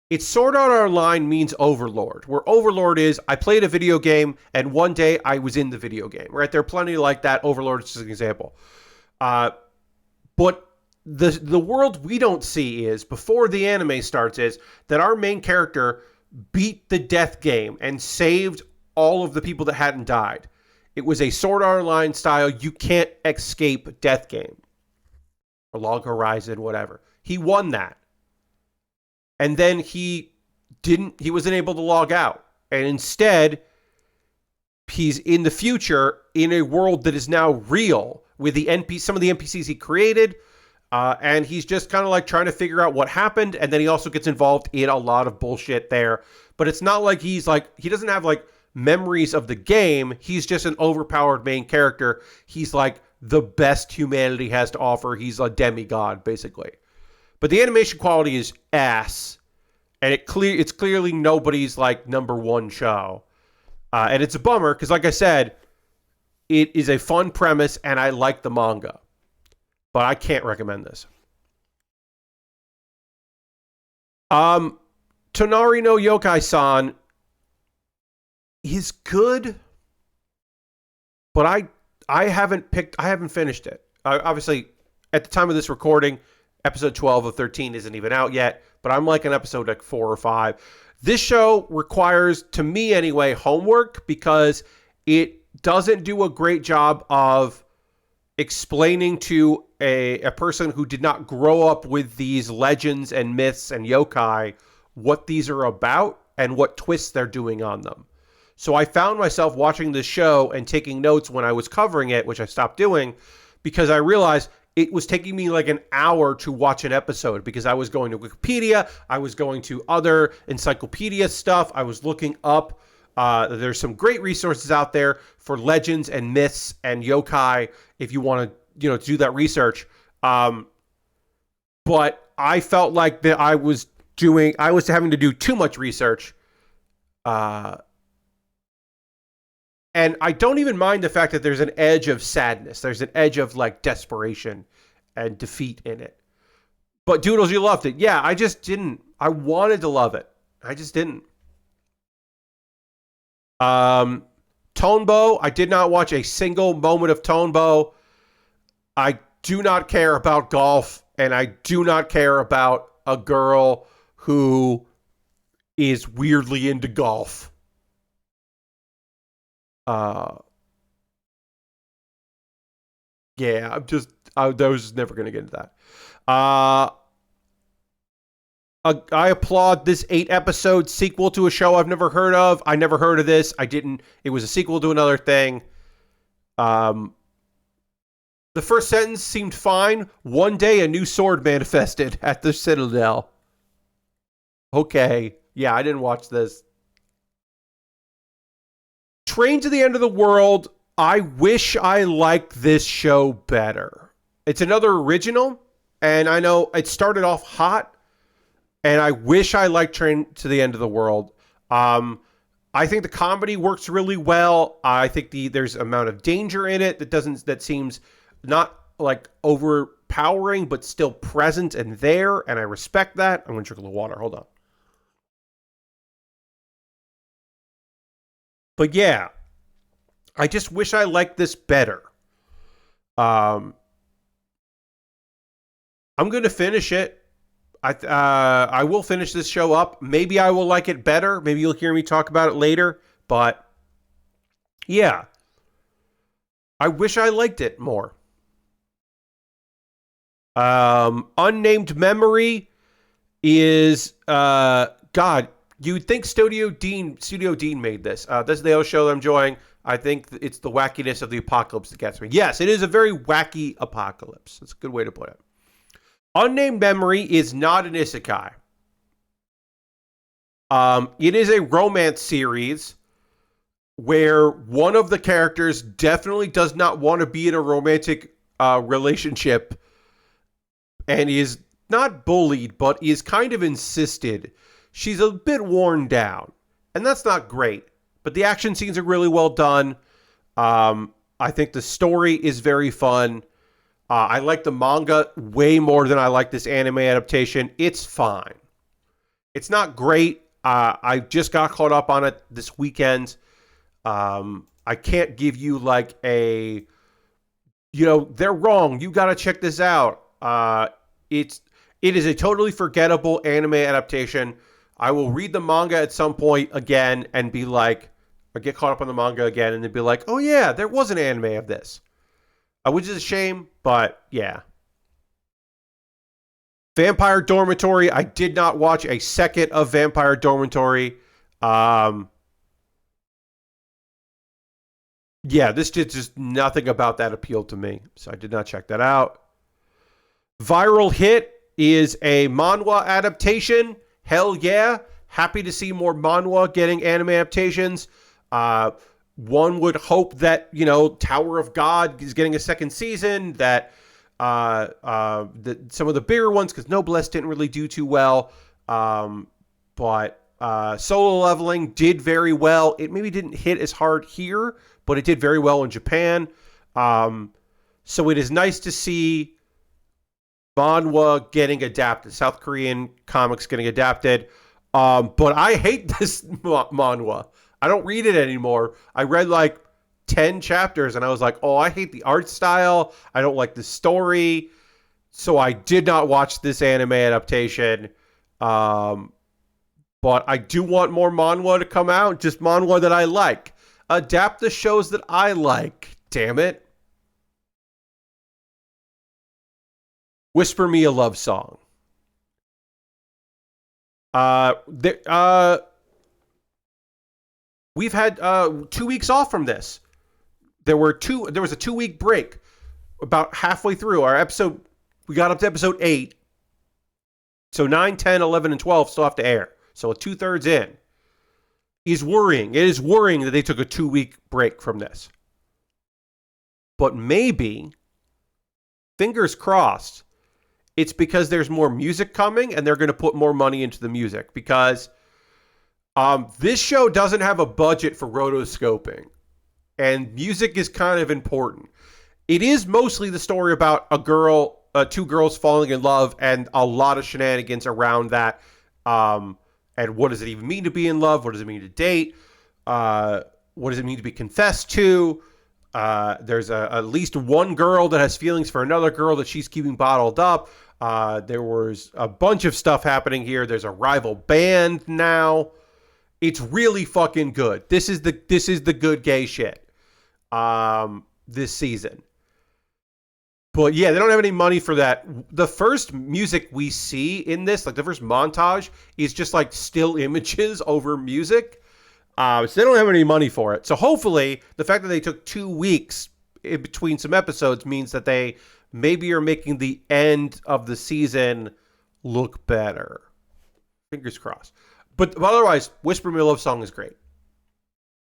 S1: it's Sword Art Online means overlord, where overlord is I played a video game and one day I was in the video game, right? There are plenty like that. Overlord is just an example. But the world we don't see is, before the anime starts, is that our main character beat the death game and saved all of the people that hadn't died. It was a Sword Art Online style, you can't escape death game. Or Log Horizon, whatever. He won that. And then he wasn't able to log out. And instead, he's in the future in a world that is now real with some of the NPCs he created. And he's just kind of like trying to figure out what happened. And then he also gets involved in a lot of bullshit there. But it's not like he doesn't have like memories of the game. He's just an overpowered main character. He's like the best humanity has to offer. He's a demigod, basically. But the animation quality is ass. And it's clearly nobody's like number one show. And it's a bummer because, like I said, it is a fun premise and I like the manga. But I can't recommend this. Tonari no Yokai-san is good, but I haven't finished it. Obviously, at the time of this recording, episode 12 of 13 isn't even out yet, but I'm like on episode like 4 or 5. This show requires, to me anyway, homework because it doesn't do a great job of explaining to a person who did not grow up with these legends and myths and yokai what these are about and what twists they're doing on them. So I found myself watching this show and taking notes when I was covering it, which I stopped doing because I realized it was taking me like an hour to watch an episode because I was going to Wikipedia, I was going to other encyclopedia stuff, I was looking up. There's some great resources out there for legends and myths and yokai if you want to, do that research. But I felt like that I was having to do too much research. And I don't even mind the fact that there's an edge of sadness. There's an edge of like desperation and defeat in it. But Doodles, you loved it. Yeah, I just didn't. I wanted to love it. I just didn't. Tonebo, I did not watch a single moment of Tonebo. I do not care about golf, and I do not care about a girl who is weirdly into golf. Yeah, I was never going to get into that. I applaud this 8-episode sequel to a show I've never heard of. I never heard of this. It was a sequel to another thing. The first sentence seemed fine. One day a new sword manifested at the Citadel. Okay. Yeah, I didn't watch this. Train to the End of the World. I wish I liked this show better. It's another original, and I know it started off hot, and I wish I liked Train to the End of the World. I think the comedy works really well. I think there's an amount of danger in it that seems not like overpowering, but still present and there, and I respect that. I'm going to drink a little water. Hold on. But yeah, I just wish I liked this better. I'm going to finish it. I will finish this show up. Maybe I will like it better. Maybe you'll hear me talk about it later. But yeah, I wish I liked it more. Unnamed Memory is God. You'd think Studio Dean made this. This is the other show that I'm enjoying. I think it's the wackiness of the apocalypse that gets me. Yes, it is a very wacky apocalypse. That's a good way to put it. Unnamed Memory is not an isekai. It is a romance series where one of the characters definitely does not want to be in a romantic relationship and is not bullied, but is kind of insisted. She's a bit worn down, and that's not great. But the action scenes are really well done. I think the story is very fun. I like the manga way more than I like this anime adaptation. It's fine. It's not great. I just got caught up on it this weekend. I can't give you like they're wrong. You got to check this out. It is a totally forgettable anime adaptation. I will read the manga at some point again and be like, or get caught up on the manga again and then be like, oh yeah, there was an anime of this. Which is a shame, but yeah. Vampire Dormitory. I did not watch a second of Vampire Dormitory. Yeah, this did just nothing about that appealed to me, so I did not check that out. Viral Hit is a manhwa adaptation. Hell yeah. Happy to see more manhwa getting anime adaptations. One would hope that, Tower of God is getting a second season, that some of the bigger ones, because Noblesse didn't really do too well. But Solo Leveling did very well. It maybe didn't hit as hard here, but it did very well in Japan. So it is nice to see manhwa getting adapted, South Korean comics getting adapted. But I hate this manhwa. I don't read it anymore. I read like 10 chapters and I was like, oh, I hate the art style. I don't like the story. So I did not watch this anime adaptation. But I do want more manhwa to come out. Just manhwa that I like. Adapt the shows that I like. Damn it. Whisper Me a Love Song. We've had 2 weeks off from this. There was a 2-week break about halfway through our episode. We got up to episode 8. So 9, 10, 11, and 12 still have to air. So 2/3 in. Is worrying. It is worrying that they took a 2-week break from this. But maybe, fingers crossed, it's because there's more music coming and they're going to put more money into the music. Because this show doesn't have a budget for rotoscoping. And music is kind of important. It is mostly the story about two girls falling in love and a lot of shenanigans around that. And what does it even mean to be in love? What does it mean to date? What does it mean to be confessed to? There's at least one girl that has feelings for another girl that she's keeping bottled up. There was a bunch of stuff happening here. There's a rival band now. It's really fucking good. This is the good gay shit. This season. But yeah, they don't have any money for that. The first music we see in this, like the first montage, is just like still images over music. So they don't have any money for it. So hopefully, the fact that they took 2 weeks in between some episodes means that they maybe are making the end of the season look better. Fingers crossed. But otherwise, Whisper Me a Love Song is great.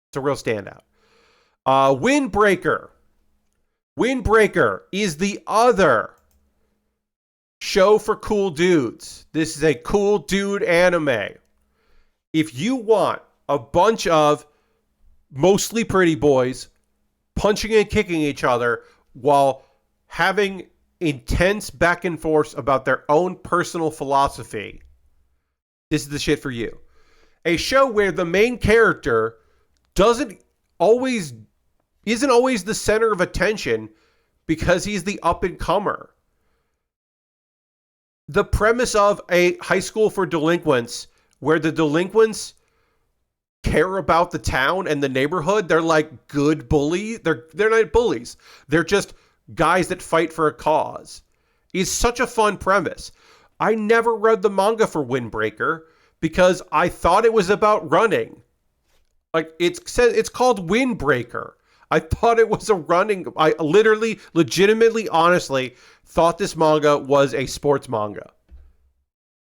S1: It's a real standout. Windbreaker. Windbreaker is the other show for cool dudes. This is a cool dude anime. If you want a bunch of mostly pretty boys punching and kicking each other while having intense back and forth about their own personal philosophy, this is the shit for you. A show where the main character isn't always the center of attention because he's the up-and-comer. The premise of a high school for delinquents where the delinquents care about the town and the neighborhood, they're like good bullies. They're not bullies. They're just guys that fight for a cause. Is such a fun premise. I never read the manga for Windbreaker because I thought it was about running. Like it's called Windbreaker. I thought it was a running. I literally, legitimately, honestly thought this manga was a sports manga.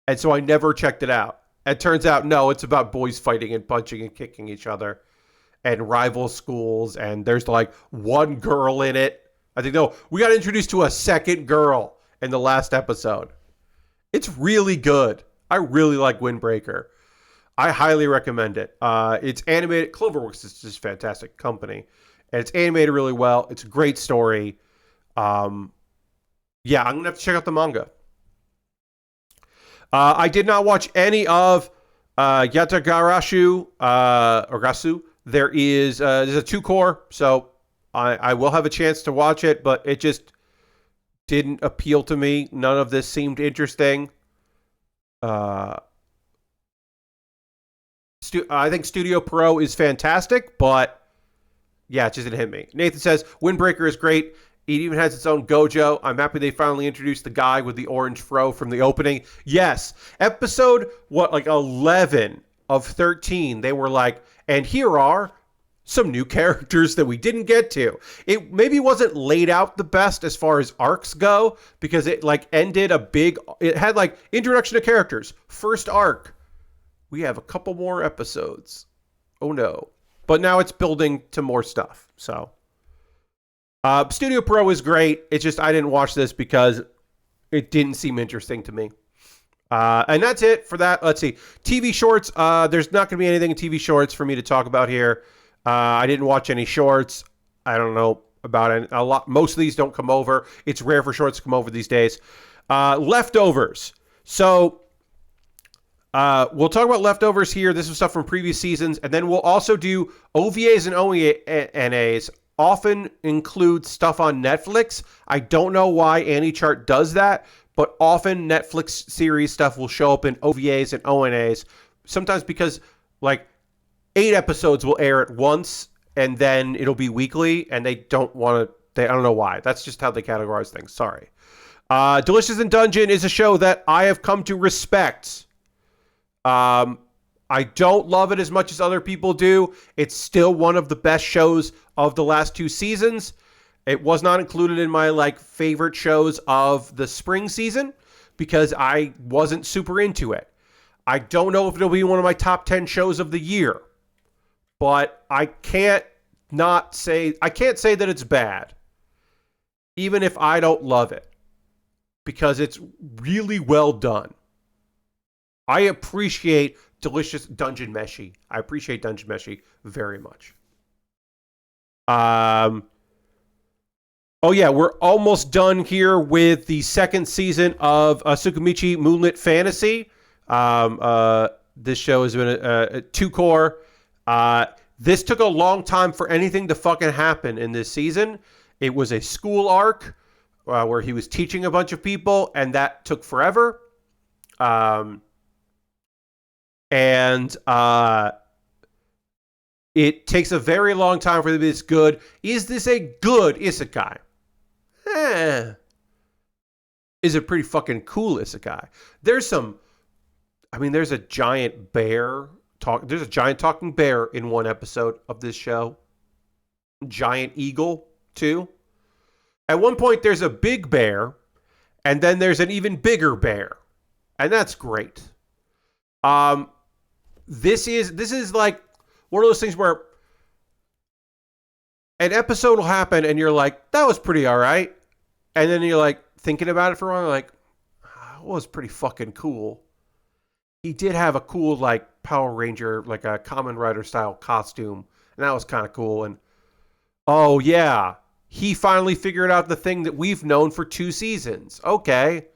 S1: And so I never checked it out. It turns out, no, it's about boys fighting and punching and kicking each other and rival schools. And there's like one girl in it. I think, no, we got introduced to a second girl in the last episode. It's really good. I really like Windbreaker. I highly recommend it. It's animated. Cloverworks is just a fantastic company. And it's animated really well. It's a great story. Yeah, I'm going to have to check out the manga. I did not watch any of Yatagarashu or Gasu. There's a 2-core, so I will have a chance to watch it, but it just didn't appeal to me. None of this seemed interesting. I think Studio Pro is fantastic, but yeah, it just didn't hit me. Nathan says Windbreaker is great. It even has its own Gojo. I'm happy they finally introduced the guy with the orange fro from the opening. Yes, episode 11 of 13. They were like, and here are some new characters that we didn't get to. It maybe wasn't laid out the best as far as arcs go, because it ended it had introduction to characters, first arc. We have a couple more episodes. Oh no. But now it's building to more stuff. So Studio Pro is great. It's just I didn't watch this because it didn't seem interesting to me. And that's it for that. Let's see. TV shorts. There's not going to be anything in TV shorts for me to talk about here. I didn't watch any shorts. I don't know about it. Most of these don't come over. It's rare for shorts to come over these days. Leftovers. So we'll talk about leftovers here. This is stuff from previous seasons. And then we'll also do OVAs and ONAs. Often include stuff on Netflix. I don't know why AniChart does that, but often Netflix series stuff will show up in OVAs and ONAs. Sometimes because 8 episodes will air at once and then it'll be weekly, and they don't want to. I don't know why. That's just how they categorize things. Sorry. Delicious in Dungeon is a show that I have come to respect. I don't love it as much as other people do. It's still one of the best shows of the last 2 seasons. It was not included in my favorite shows of the spring season because I wasn't super into it. I don't know if it'll be one of my top 10 shows of the year, but I can't say that it's bad, even if I don't love it, because it's really well done. I appreciate Delicious Dungeon Meshi. I appreciate Dungeon Meshi very much. Oh yeah, we're almost done here with the second season of Tsukimichi Moonlit Fantasy. This show has been a 2-core. This took a long time for anything to fucking happen in this season. It was a school arc where he was teaching a bunch of people, and that took forever. And it takes a very long time for this good. Is this a good isekai? Is a pretty fucking cool isekai. There's a giant bear there's a giant talking bear in one episode of this show. Giant eagle, too. At one point, there's a big bear, and then there's an even bigger bear. And that's great. This is like one of those things where an episode will happen and you're like, that was pretty all right. And then you're thinking about it for a while, that was pretty fucking cool. He did have a cool Power Ranger, a Kamen Rider style costume, and that was kind of cool. And oh yeah, he finally figured out the thing that we've known for 2 seasons. Okay.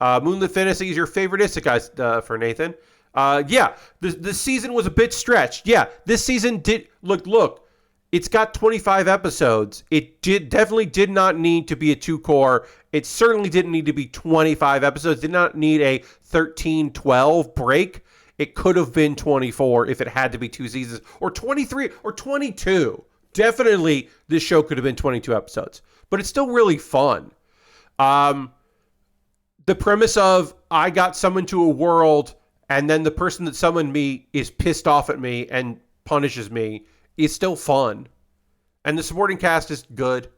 S1: Moonlit Fantasy is your favorite isekai for Nathan. Yeah, the season was a bit stretched. Yeah, this season did look. It's got 25 episodes. It definitely did not need to be a 2-core. It certainly didn't need to be 25 episodes. Did not need a 13-12 break. It could have been 24 if it had to be 2 seasons, or 23 or 22. Definitely, this show could have been 22 episodes, but it's still really fun. The premise of I got summoned to a world, and then the person that summoned me is pissed off at me and punishes me is still fun. And the supporting cast is good.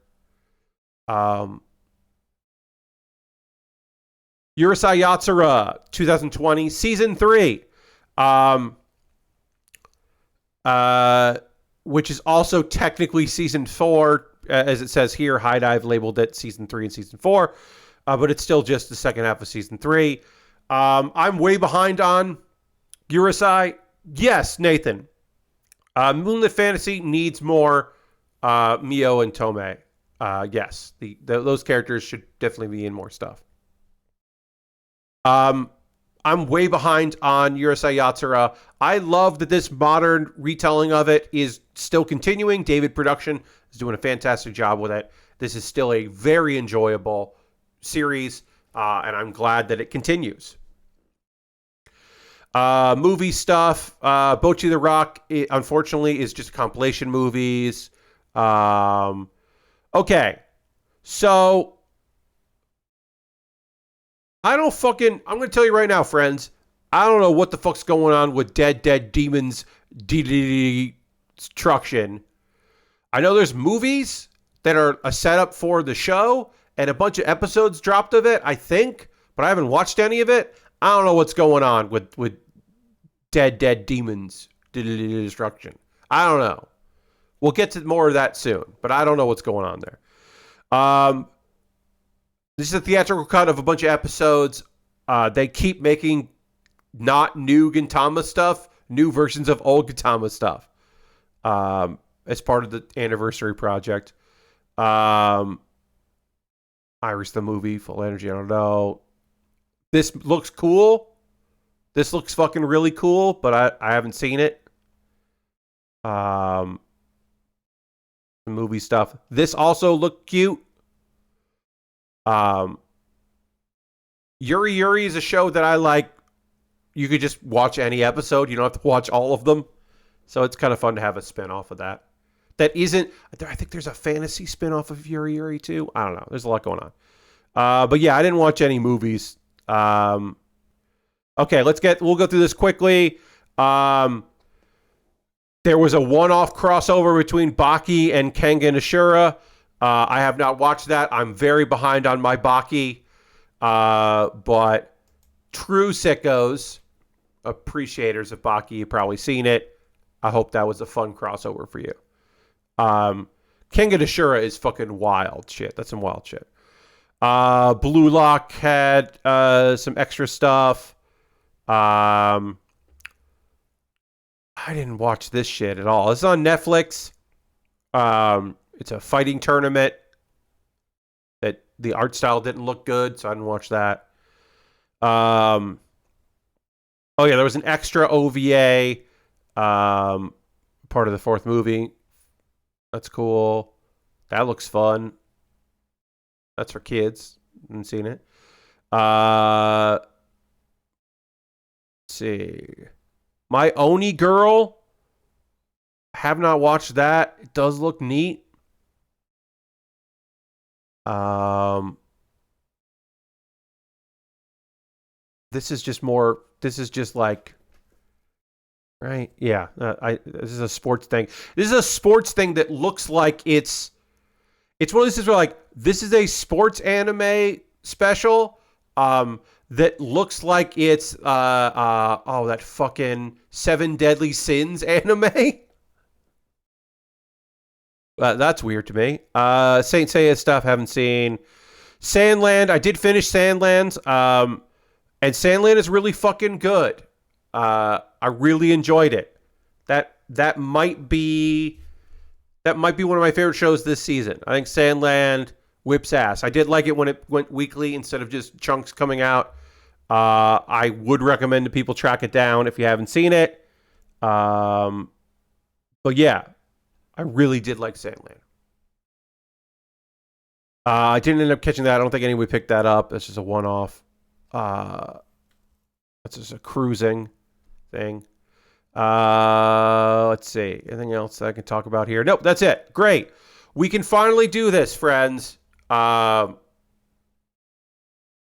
S1: Urusei Yatsura, 2020, Season 3. Which is also technically Season 4, as it says here. High Dive labeled it Season 3 and Season 4. But it's still just the second half of Season 3. I'm way behind on Urusei. Yes, Nathan. Moonlit Fantasy needs more Mio and Tome. Yes, those characters should definitely be in more stuff. I'm way behind on Urusei Yatsura. I love that this modern retelling of it is still continuing. David Production is doing a fantastic job with it. This is still a very enjoyable series, and I'm glad that it continues. Movie stuff. Bocchi the Rock, unfortunately, is just compilation movies. Okay. So, I'm going to tell you right now, friends. I don't know what the fuck's going on with Dead Demons Destruction. I know there's movies that are a setup for the show and a bunch of episodes dropped of it, I think, but I haven't watched any of it. I don't know what's going on with Dead Demons Destruction. I don't know. We'll get to more of that soon, but I don't know what's going on there. This is a theatrical cut of a bunch of episodes. They keep making not new Gintama stuff, new versions of old Gintama stuff. As part of the anniversary project. Iris the movie, Full Energy, I don't know. This looks cool. This looks fucking really cool, but I haven't seen it. The movie stuff. This also looked cute. Yuri is a show that I like. You could just watch any episode. You don't have to watch all of them. So it's kind of fun to have a spin-off of that. That isn't... I think there's a fantasy spin-off of Yuri too. I don't know. There's a lot going on. But yeah, I didn't watch any movies. Okay, we'll go through this quickly. There was a one-off crossover between Baki and Kengan Ashura. I have not watched that. I'm very behind on my Baki. But true sickos, appreciators of Baki, you've probably seen it. I hope that was a fun crossover for you. Kengan Ashura is fucking wild shit. That's some wild shit. Blue Lock had some extra stuff. I didn't watch this shit at all. It's on Netflix. It's a fighting tournament that the art style didn't look good, so I didn't watch that. Oh yeah, there was an extra OVA, part of the fourth movie. That's cool. That looks fun. That's for kids. Haven't seen it. Let's see. My Oni Girl. Have not watched that. It does look neat. This is just like, right? Yeah. This is a sports thing. This is a sports thing that looks like it's one of these where like, this is a sports anime special, that looks like it's, that fucking Seven Deadly Sins anime. That's weird to me. Saint Seiya stuff, haven't seen. Sandland, I did finish Sandland. And Sandland is really fucking good. I really enjoyed it. That might be one of my favorite shows this season. I think Sandland whips ass. I did like it when it went weekly instead of just chunks coming out. I would recommend that people track it down if you haven't seen it. But yeah, I really did like Sandland. I didn't end up catching that. I don't think anybody picked that up. That's just a one-off. That's just a cruising thing. Let's see. Anything else I can talk about here? Nope, that's it. Great. We can finally do this, friends.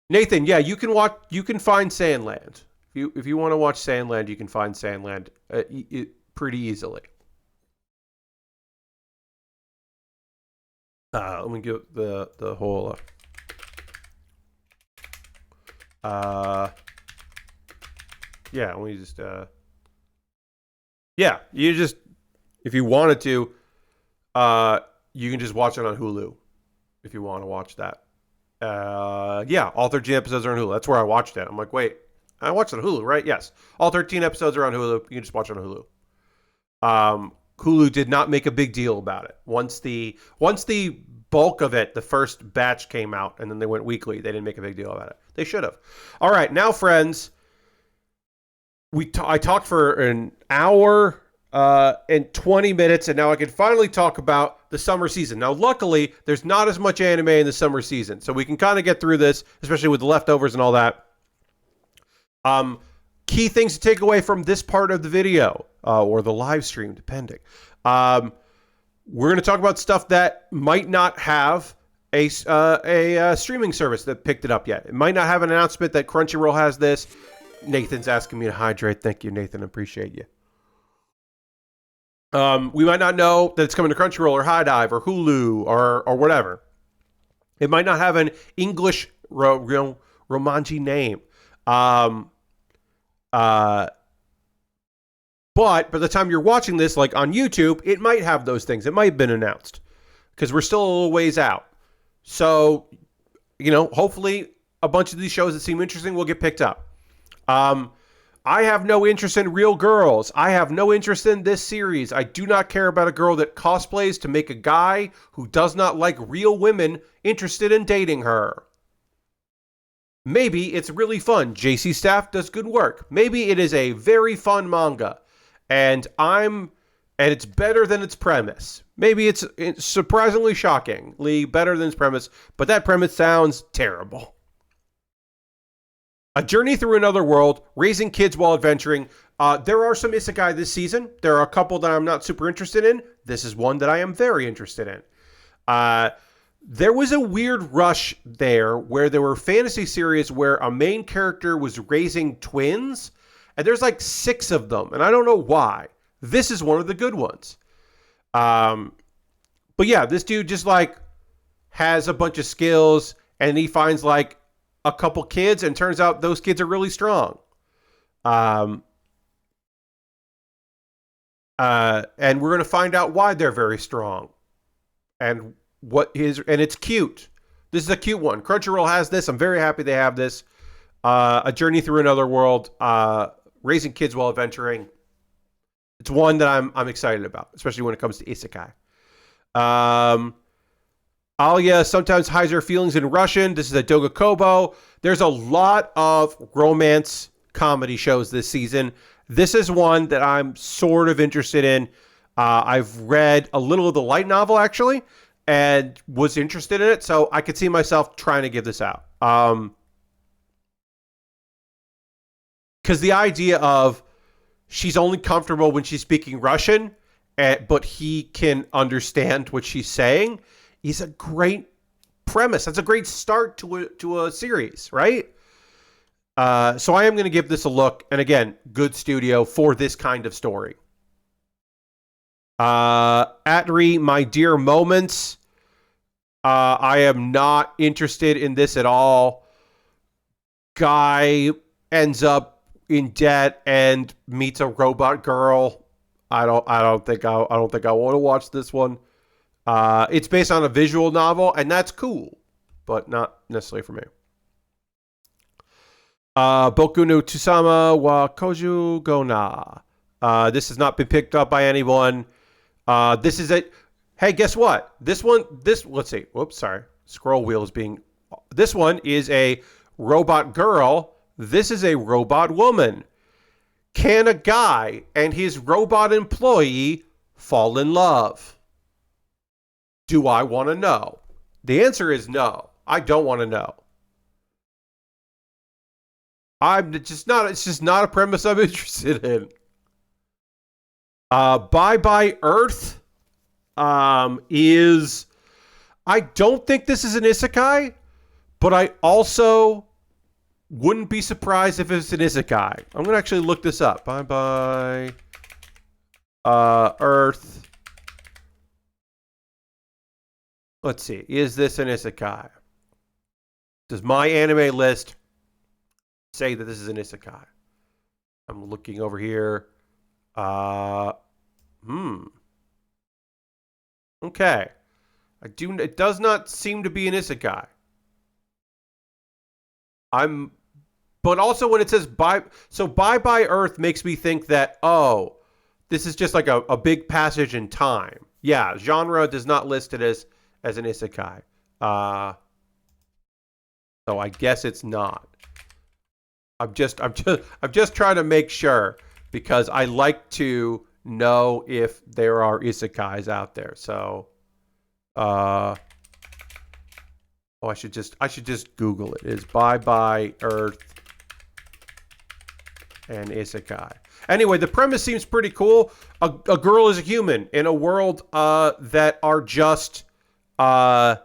S1: Nathan, yeah, you can find Sandland. If you want to watch Sandland, you can find Sandland pretty easily. Let me get the whole yeah, let me just yeah, you just, if you wanted to, you can just watch it on Hulu if you want to watch that. Yeah, all 13 episodes are on Hulu. That's where I watched it. I'm like, wait, I watched it on Hulu, right? Yes. All 13 episodes are on Hulu. You can just watch it on Hulu. Hulu did not make a big deal about it. Once the bulk of it, the first batch came out, and then they went weekly, they didn't make a big deal about it. They should have. All right, now, friends, I talked for an hour and 20 minutes, and now I can finally talk about the summer season. Now, luckily, there's not as much anime in the summer season, so we can kind of get through this, especially with the leftovers and all that. Key things to take away from this part of the video or the live stream, depending. We're going to talk about stuff that might not have a streaming service that picked it up yet. It might not have an announcement that Crunchyroll has this. Nathan's asking me to hydrate. Thank you, Nathan. Appreciate you. We might not know that it's coming to Crunchyroll or High Dive or Hulu or whatever. It might not have an English Romanji name. But by the time you're watching this, like on YouTube, it might have those things. It might have been announced because we're still a little ways out. So, hopefully a bunch of these shows that seem interesting will get picked up. I have no interest in Real Girls. I have no interest in this series. I do not care about a girl that cosplays to make a guy who does not like real women interested in dating her. Maybe it's really fun. JC Staff does good work. Maybe it is a very fun manga. And it's better than its premise. Maybe it's surprisingly shockingly better than its premise, but that premise sounds terrible. A Journey Through Another World, raising kids while adventuring. There are some isekai this season. There are a couple that I'm not super interested in. This is one that I am very interested in. There was a weird rush there where there were fantasy series where a main character was raising twins, and there's like 6 of them, and I don't know why. This is one of the good ones. But yeah, this dude just like has a bunch of skills, and he finds like a couple kids, and turns out those kids are really strong. And we're going to find out why they're very strong. And it's cute. This is a cute one. Crunchyroll has this. I'm very happy they have this. A Journey Through Another World, raising kids while adventuring. It's one that I'm excited about, especially when it comes to isekai. Alia sometimes hides her feelings in Russian. This is a Doga Kobo. There's a lot of romance comedy shows this season. This is one that I'm sort of interested in. I've read a little of the light novel, actually, and was interested in it, so I could see myself trying to give this out. Because the idea of she's only comfortable when she's speaking Russian, but he can understand what she's saying is a great premise. That's a great start to a series, right? So I am going to give this a look. And again, good studio for this kind of story. Atri, My Dear Moments. I am not interested in this at all. Guy ends up in debt and meets a robot girl. I don't think I want to watch this one. It's based on a visual novel, and that's cool, but not necessarily for me. Boku no Tsusama wa Koju go na. This has not been picked up by anyone. This is it. Hey, guess what? Let's see. Whoops, sorry. Scroll wheel is being... This one is a robot girl. This is a robot woman. Can a guy and his robot employee fall in love? Do I want to know? The answer is no. I don't want to know. It's just not a premise I'm interested in. Bye Bye Earth is... I don't think this is an isekai, but I also wouldn't be surprised if it's an isekai. I'm going to actually look this up. Bye Bye Earth. Let's see. Is this an isekai? Does my anime list say that this is an isekai? I'm looking over here. Okay. It does not seem to be an isekai. But also when it says Bye Bye Earth makes me think that, oh, this is just like a big passage in time. Yeah, genre does not list it as an isekai. So I guess it's not. I'm just trying to make sure, because I like to know if there are isekais out there. So I should just Google it. Is Bye Bye Earth An isekai. Anyway, the premise seems pretty cool. A girl is a human in a world that are just all,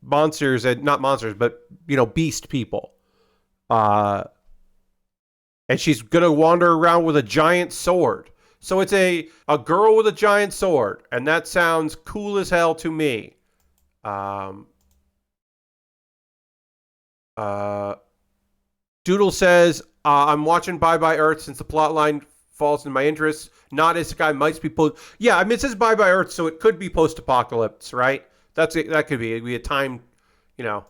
S1: monsters, and not monsters, but, beast people. And she's going to wander around with a giant sword. So it's a girl with a giant sword, and that sounds cool as hell to me. Doodle says, I'm watching Bye Bye Earth since the plot line falls in my interests. Not isekai, might be Yeah, I mean, it says Bye Bye Earth, so it could be post-apocalypse, right? That could be. It'd be a time, Now,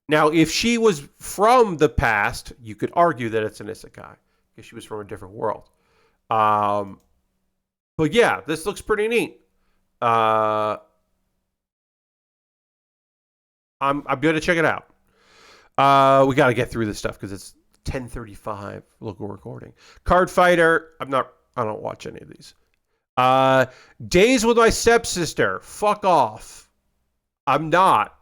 S1: if she was from the past, you could argue that it's an isekai because she was from a different world. But yeah, this looks pretty neat. I'm gonna check it out. We got to get through this stuff because it's 10:35 local recording. Card Fighter. I don't watch any of these. Days with My Stepsister. Fuck off. I'm not.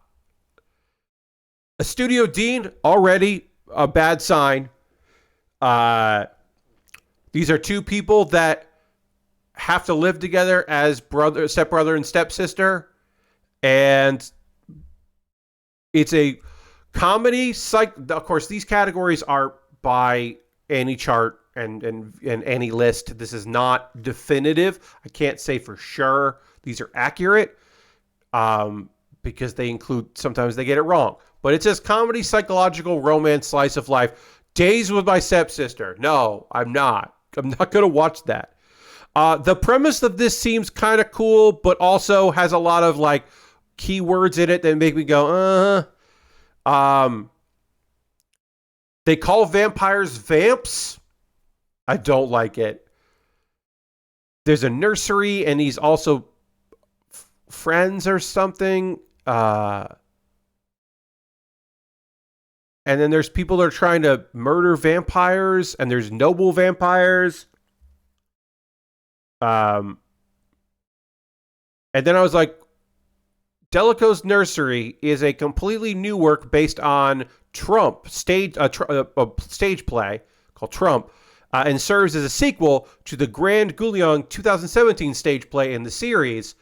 S1: A Studio Dean, already a bad sign. These are two people that have to live together as stepbrother and stepsister. And it's a comedy, of course, these categories are by any chart and any list. This is not definitive. I can't say for sure these are accurate because they include, sometimes they get it wrong. But it says comedy, psychological, romance, slice of life. Days with My Stepsister. No, I'm not. I'm not going to watch that. The premise of this seems kind of cool, but also has a lot of keywords in it that make me go, They call vampires vamps. I don't like it. There's a nursery, and he's also friends or something. And then there's people that are trying to murder vampires, and there's noble vampires. And then I was like, Delico's Nursery is a completely new work based on Trump, a stage play called Trump, and serves as a sequel to the Grand Guignol 2017 stage play in the series.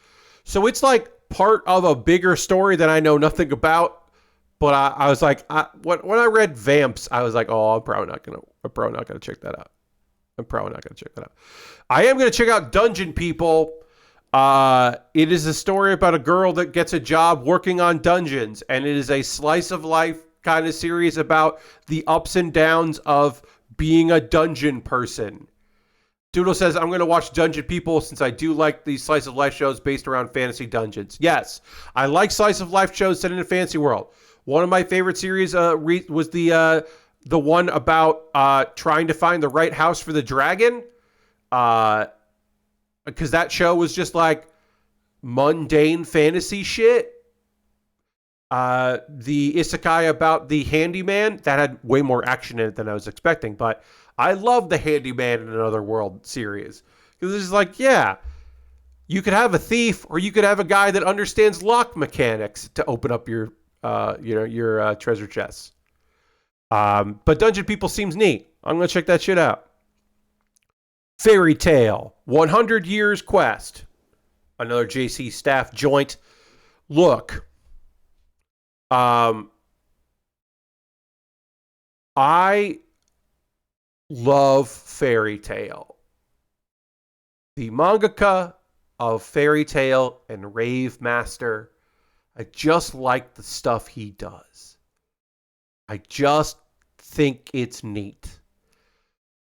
S1: So it's part of a bigger story that I know nothing about. But I was like, when I read Vamps, I was like, oh, I'm probably not gonna check that out. I am gonna check out Dungeon People. It is a story about a girl that gets a job working on dungeons, and it is a slice of life kind of series about the ups and downs of being a dungeon person. Doodle says, I'm going to watch Dungeon People since I do like these slice of life shows based around fantasy dungeons. Yes, I like slice of life shows set in a fantasy world. One of my favorite series was the one about trying to find the right house for the dragon. Because that show was just mundane fantasy shit. The isekai about the handyman, that had way more action in it than I was expecting. But I love the Handyman in Another World series. Because it's just yeah, you could have a thief, or you could have a guy that understands lock mechanics to open up your treasure chests. But Dungeon People seems neat. I'm going to check that shit out. Fairy Tale, 100 Years Quest. Another JC staff joint. Look, I love Fairy Tale. The mangaka of Fairy Tale and Rave Master, I just like the stuff he does. I just think it's neat.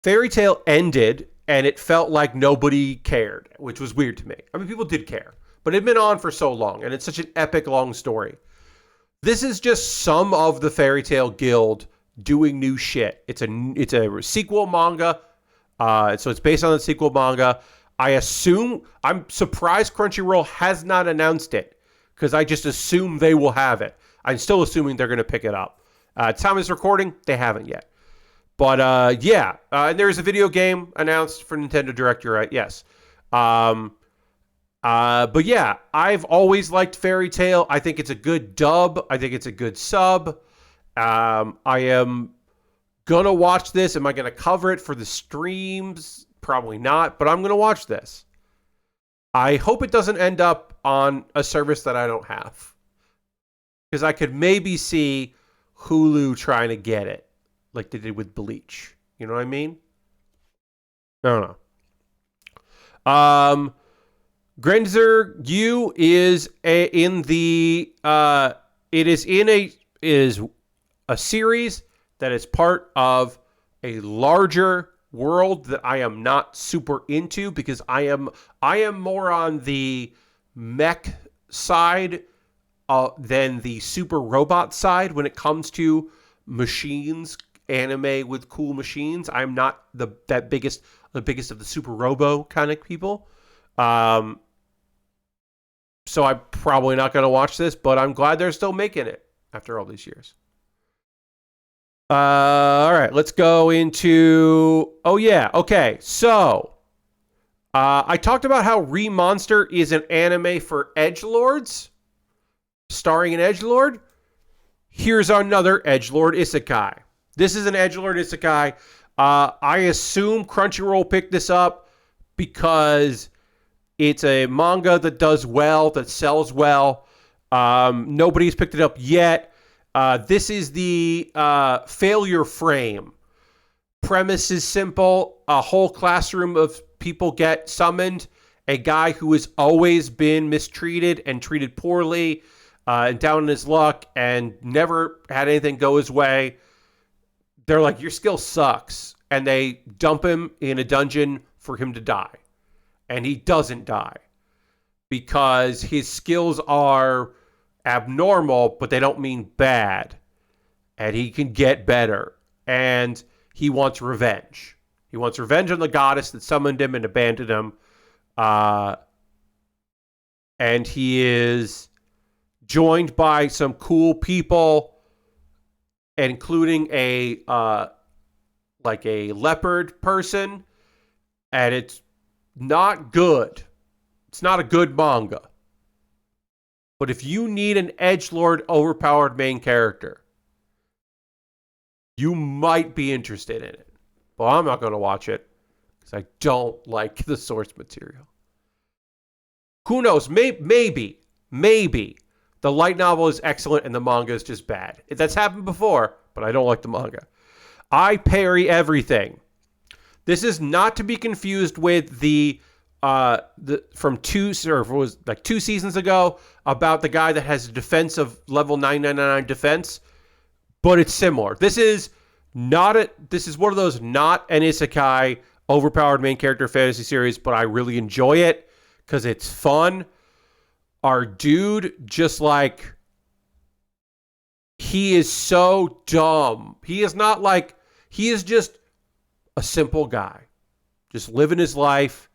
S1: Fairy Tale ended, and it felt like nobody cared, which was weird to me. I mean, people did care, but it had been on for so long, and it's such an epic long story. This is just some of the Fairy Tale Guild doing new shit. It's a sequel manga, so it's based on the sequel manga. I'm surprised Crunchyroll has not announced it, because I just assume they will have it. I'm still assuming they're going to pick it up. Time of this recording, they haven't yet. But yeah, and there's a video game announced for Nintendo Direct. You're right, yes. But yeah, I've always liked Fairy Tale. I think it's a good dub. I think it's a good sub. I am gonna watch this. Am I gonna cover it for the streams? Probably not, but I'm gonna watch this. I hope it doesn't end up on a service that I don't have. Because I could maybe see Hulu trying to get it, like they did with Bleach. You know what I mean? I don't know. Grenzer U is is a series that is part of a larger world that I am not super into because I am more on the mech side than the super robot side when it comes to machines, anime with cool machines. I'm not the biggest of the super robo kind of people. So I'm probably not going to watch this, but I'm glad they're still making it after all these years. All right, let's go into... Oh, yeah. Okay, so... I talked about how Remonster is an anime for edgelords, starring an edgelord. Here's another edgelord isekai. This is an edgelord isekai. I assume Crunchyroll picked this up because it's a manga that does well, that sells well. Nobody's picked it up yet. This is the failure frame. Premise is simple. A whole classroom of people get summoned. A guy who has always been mistreated and treated poorly and down in his luck and never had anything go his way. They're like, your skill sucks. And they dump him in a dungeon for him to die. And he doesn't die because his skills are abnormal, but they don't mean bad. And he can get better. And he wants revenge. He wants revenge on the goddess that summoned him and abandoned him. And he is joined by some cool people, including a leopard person. And it's not good. It's not a good manga. But if you need an edgelord overpowered main character, you might be interested in it. But I'm not going to watch it because I don't like the source material. Who knows? Maybe the light novel is excellent and the manga is just bad. That's happened before, but I don't like the manga. I parry everything. This is not to be confused with the from 2 seasons ago about the guy that has a defense of level 999 defense, but it's similar. This is one of those not an isekai overpowered main character fantasy series, but I really enjoy it because it's fun. Our dude he is so dumb. He is just a simple guy, just living his life.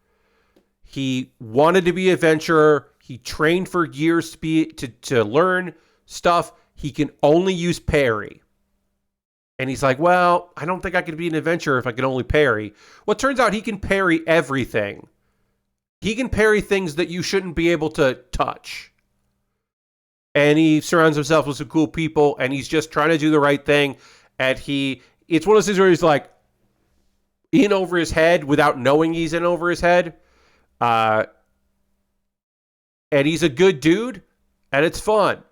S1: He wanted to be an adventurer. He trained for years to learn stuff. He can only use parry. And he's like, well, I don't think I could be an adventurer if I can only parry. Well, it turns out he can parry everything. He can parry things that you shouldn't be able to touch. And he surrounds himself with some cool people, and he's just trying to do the right thing. And it's one of those things where he's like in over his head without knowing he's in over his head. And he's a good dude, and it's fun.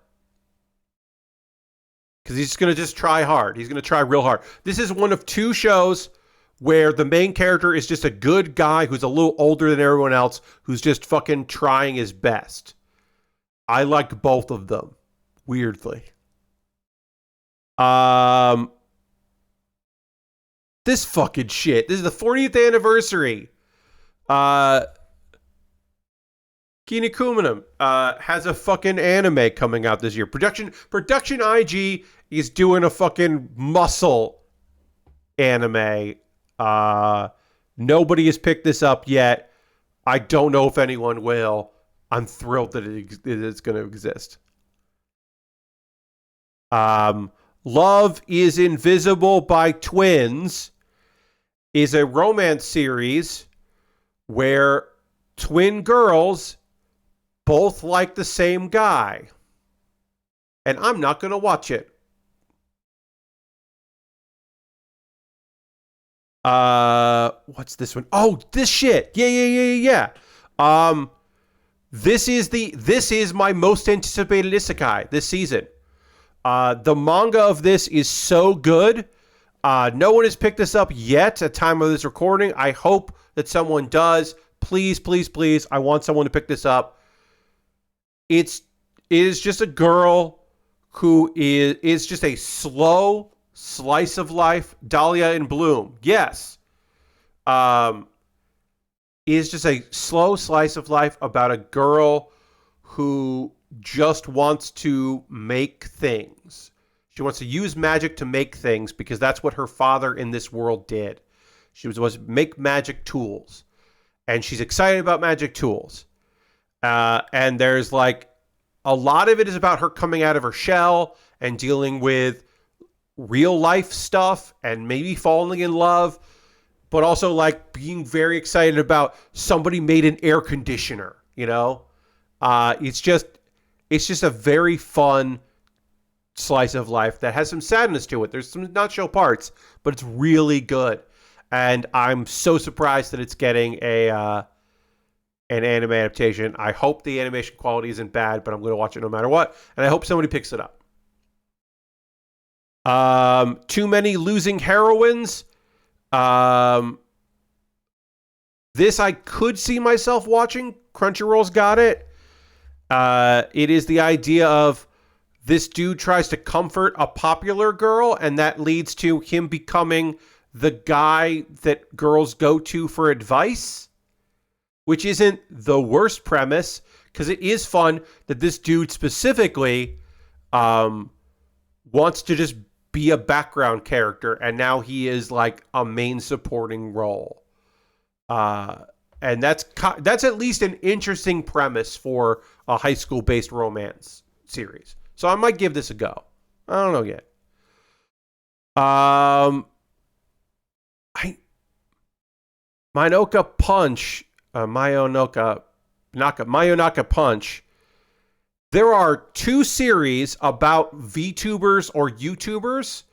S1: Because he's going to just try hard. He's going to try real hard. This is one of 2 shows where the main character is just a good guy who's a little older than everyone else, who's just fucking trying his best. I like both of them, weirdly. This fucking shit. This is the 40th anniversary. Kinnikumanum has a fucking anime coming out this year. Production IG is doing a fucking muscle anime. Nobody has picked this up yet. I don't know if anyone will. I'm thrilled that it is going to exist. Love is Invisible by Twins is a romance series where twin girls both like the same guy. And I'm not going to watch it. What's this one? Oh, this shit. Yeah. This is my most anticipated isekai this season. The manga of this is so good. No one has picked this up yet at time of this recording. I hope that someone does. Please, please, please. I want someone to pick this up. It is just a girl who is just a slow slice of life. Dahlia in Bloom. Yes. Is just a slow slice of life about a girl who just wants to make things. She wants to use magic to make things because that's what her father in this world did. She was make magic tools. And she's excited about magic tools. And there's like a lot of it is about her coming out of her shell and dealing with real life stuff and maybe falling in love, but also like being very excited about somebody made an air conditioner, you know? It's just a very fun slice of life that has some sadness to it. There's some nutshell parts, but it's really good. And I'm so surprised that it's getting an anime adaptation. I hope the animation quality isn't bad, but I'm going to watch it no matter what. And I hope somebody picks it up. Too Many Losing Heroines. This I could see myself watching. Crunchyroll's got it. It is the idea of this dude tries to comfort a popular girl, and that leads to him becoming the guy that girls go to for advice, which isn't the worst premise, because it is fun that this dude specifically wants to just be a background character, and now he is like a main supporting role. And that's at least an interesting premise for a high school based romance series. So I might give this a go. I don't know yet. Mayonaka Punch. There are 2 series about VTubers or YouTubers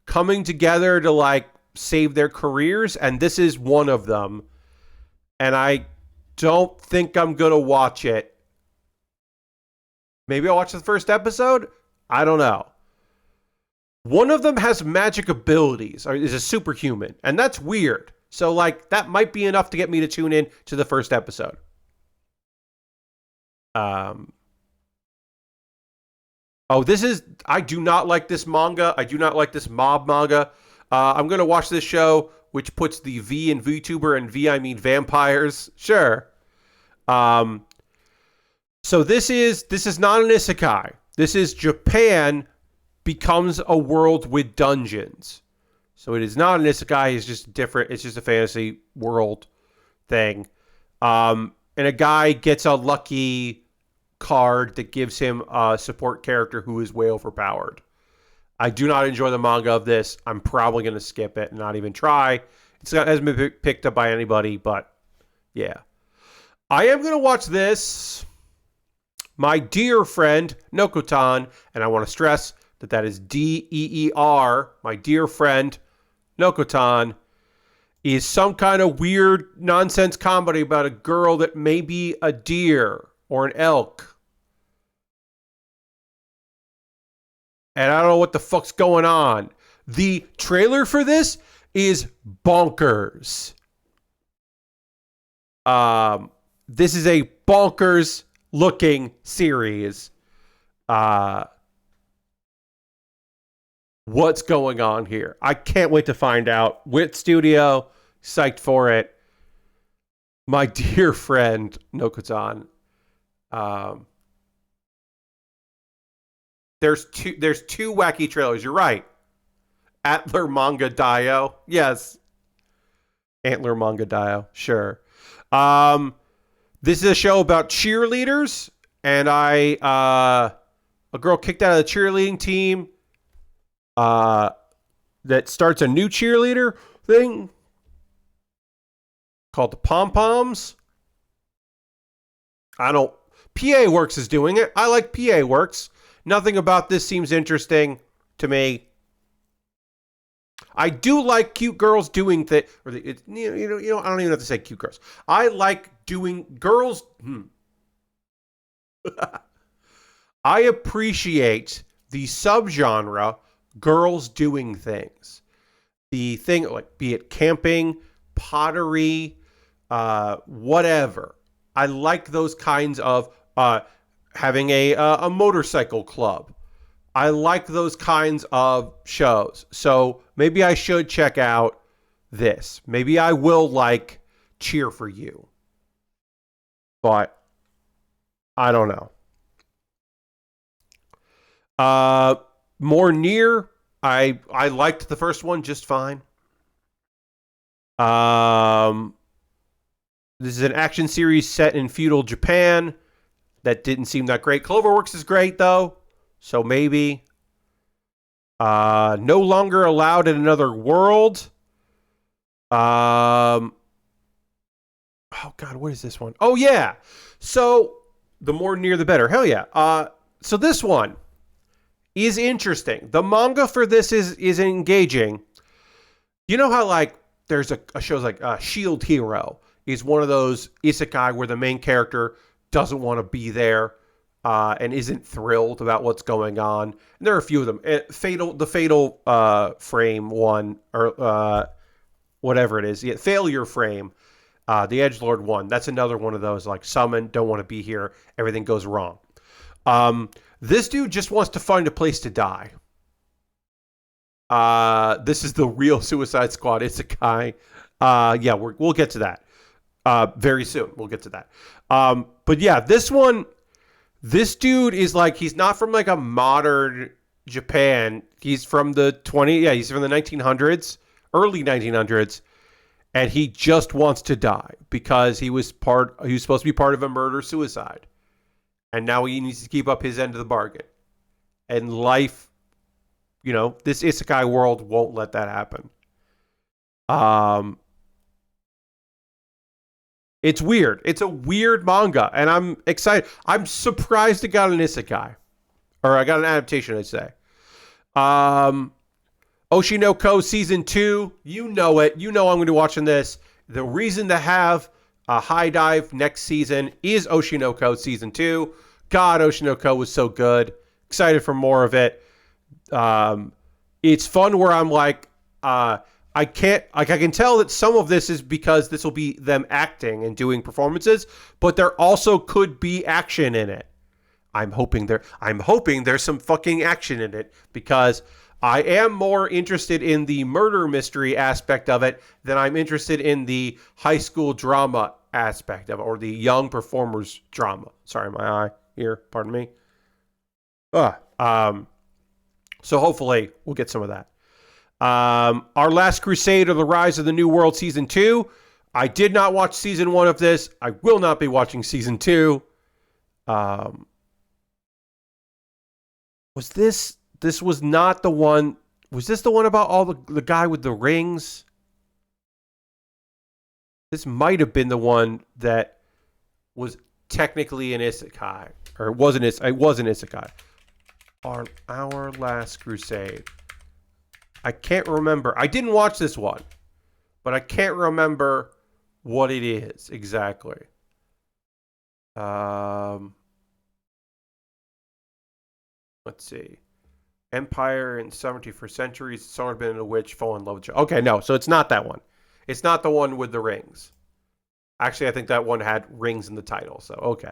S1: coming together to like save their careers, and this is one of them. And I don't think I'm going to watch it. Maybe I'll watch the first episode? I don't know. One of them has magic abilities, or is a superhuman, and that's weird. So, like, that might be enough to get me to tune in to the first episode. I do not like this manga. I do not like this mob manga. I'm going to watch this show, which puts the V in VTuber, and V, I mean vampires. Sure. So this is not an isekai. This is Japan becomes a world with dungeons. So it is not an isekai. It's just different. It's just a fantasy world thing. And a guy gets a lucky card that gives him a support character who is way overpowered. I do not enjoy the manga of this. I'm probably going to skip it and not even try. It hasn't been picked up by anybody, but yeah. I am going to watch this. My dear friend, Nokotan, and I want to stress that is Deer, my dear friend, Nokotan, is some kind of weird nonsense comedy about a girl that may be a deer or an elk. And I don't know what the fuck's going on. The trailer for this is bonkers. This is a bonkers looking series. What's going on here? I can't wait to find out. Wit Studio, psyched for it. My dear friend, Nokotan. There's two wacky trailers. You're right. Antler Manga Dio. Yes. Antler Manga Dio. Sure. This is a show about cheerleaders, and a girl kicked out of the cheerleading team that starts a new cheerleader thing called the Pom Poms. PA Works is doing it. I like PA Works. Nothing about this seems interesting to me. I do like cute girls doing things, or I don't even have to say cute girls. I like doing girls. I appreciate the subgenre girls doing things. The thing, like, be it camping, pottery, whatever. I like those kinds of having a motorcycle club. I like those kinds of shows. So maybe I should check out this. Maybe I will like Cheer for You. But I don't know. More Near, I liked the first one just fine. This is an action series set in feudal Japan. That didn't seem that great. Cloverworks is great though, so maybe. No Longer Allowed in Another World. Oh God, what is this one? Oh yeah. So the more near, the better. Hell yeah. So this one is interesting. The manga for this is engaging. You know how like there's a show's like Shield Hero is one of those isekai where the main character doesn't want to be there and isn't thrilled about what's going on. And there are a few of them. The Fatal Frame one, or whatever it is. Yeah, Failure Frame, the Edgelord one. That's another one of those, like, summoned, don't want to be here, everything goes wrong. This dude just wants to find a place to die. This is the real Suicide Squad isekai. Yeah, we'll get to that very soon. We'll get to that. But yeah, this one, this dude is like, he's not from like a modern Japan. He's from the he's from the 1900s, early 1900s, and he just wants to die because he was supposed to be part of a murder-suicide. And now he needs to keep up his end of the bargain. And life, this isekai world won't let that happen. It's weird. It's a weird manga, and I'm excited. I'm surprised it got an isekai. Or I got an adaptation, I'd say. Oshinoko Season 2. You know it. You know I'm going to be watching this. The reason to have a High Dive next season is Oshinoko Season 2. God, Oshinoko was so good. Excited for more of it. It's fun where I'm like, I can tell that some of this is because this will be them acting and doing performances, but there also could be action in it. I'm hoping there's some fucking action in it, because I am more interested in the murder mystery aspect of it than I'm interested in the high school drama aspect of it, or the young performers drama. Sorry, my eye here. Pardon me. So hopefully we'll get some of that. Our Last Crusade, or The Rise of the New World Season 2. I did not watch Season 1 of this. I will not be watching Season 2. This was not the one. Was this the one about the guy with the rings? This might have been the one that was technically an isekai. Or it was an isekai. Our Last Crusade. I can't remember. I didn't watch this one, but I can't remember what it is exactly. Let's see. Empire in 71st century. Swordman and a witch fall in love with. Okay, no. So it's not that one. It's not the one with the rings. Actually, I think that one had rings in the title. So okay.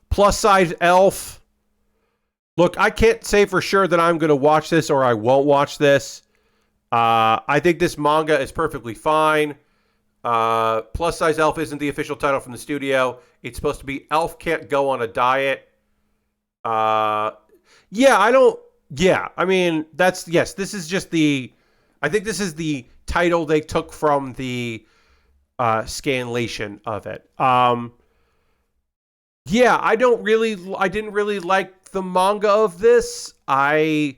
S1: Plus Size Elf. Look, I can't say for sure that I'm going to watch this or I won't watch this. I think this manga is perfectly fine. Plus Size Elf isn't the official title from the studio. It's supposed to be Elf Can't Go on a Diet. I mean, this is just I think this is the title they took from the scanlation of it. I didn't really like the manga of this. I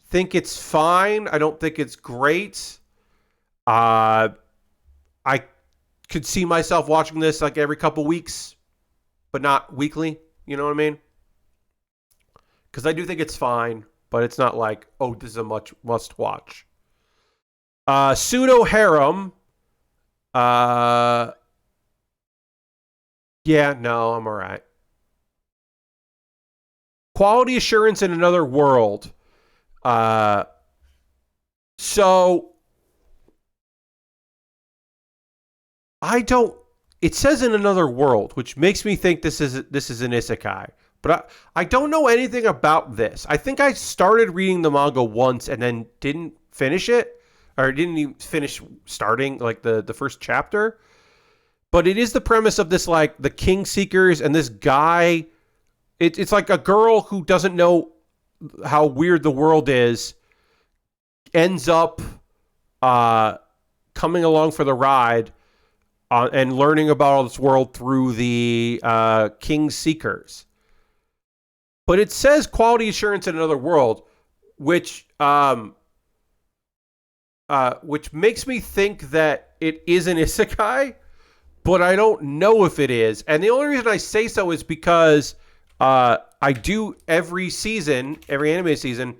S1: think it's fine. I don't think it's great. I could see myself watching this like every couple weeks, but not weekly. You know what I mean? Because I do think it's fine. but it's not like, oh, this is a must watch. Pseudo harem. Yeah, no, I'm all right. Quality assurance in another world. Uh, so I don't. It says in another world, which makes me think this is an isekai. But I don't know anything about this. I think I started reading the manga once and then didn't finish it, or didn't even finish starting like the first chapter. But it is the premise of this, like, the King Seekers and this guy. It's like a girl who doesn't know how weird the world is ends up coming along for the ride and learning about all this world through the King Seekers. But it says quality assurance in another world, which makes me think that it is an isekai, but I don't know if it is. And the only reason I say so is because I do every anime season,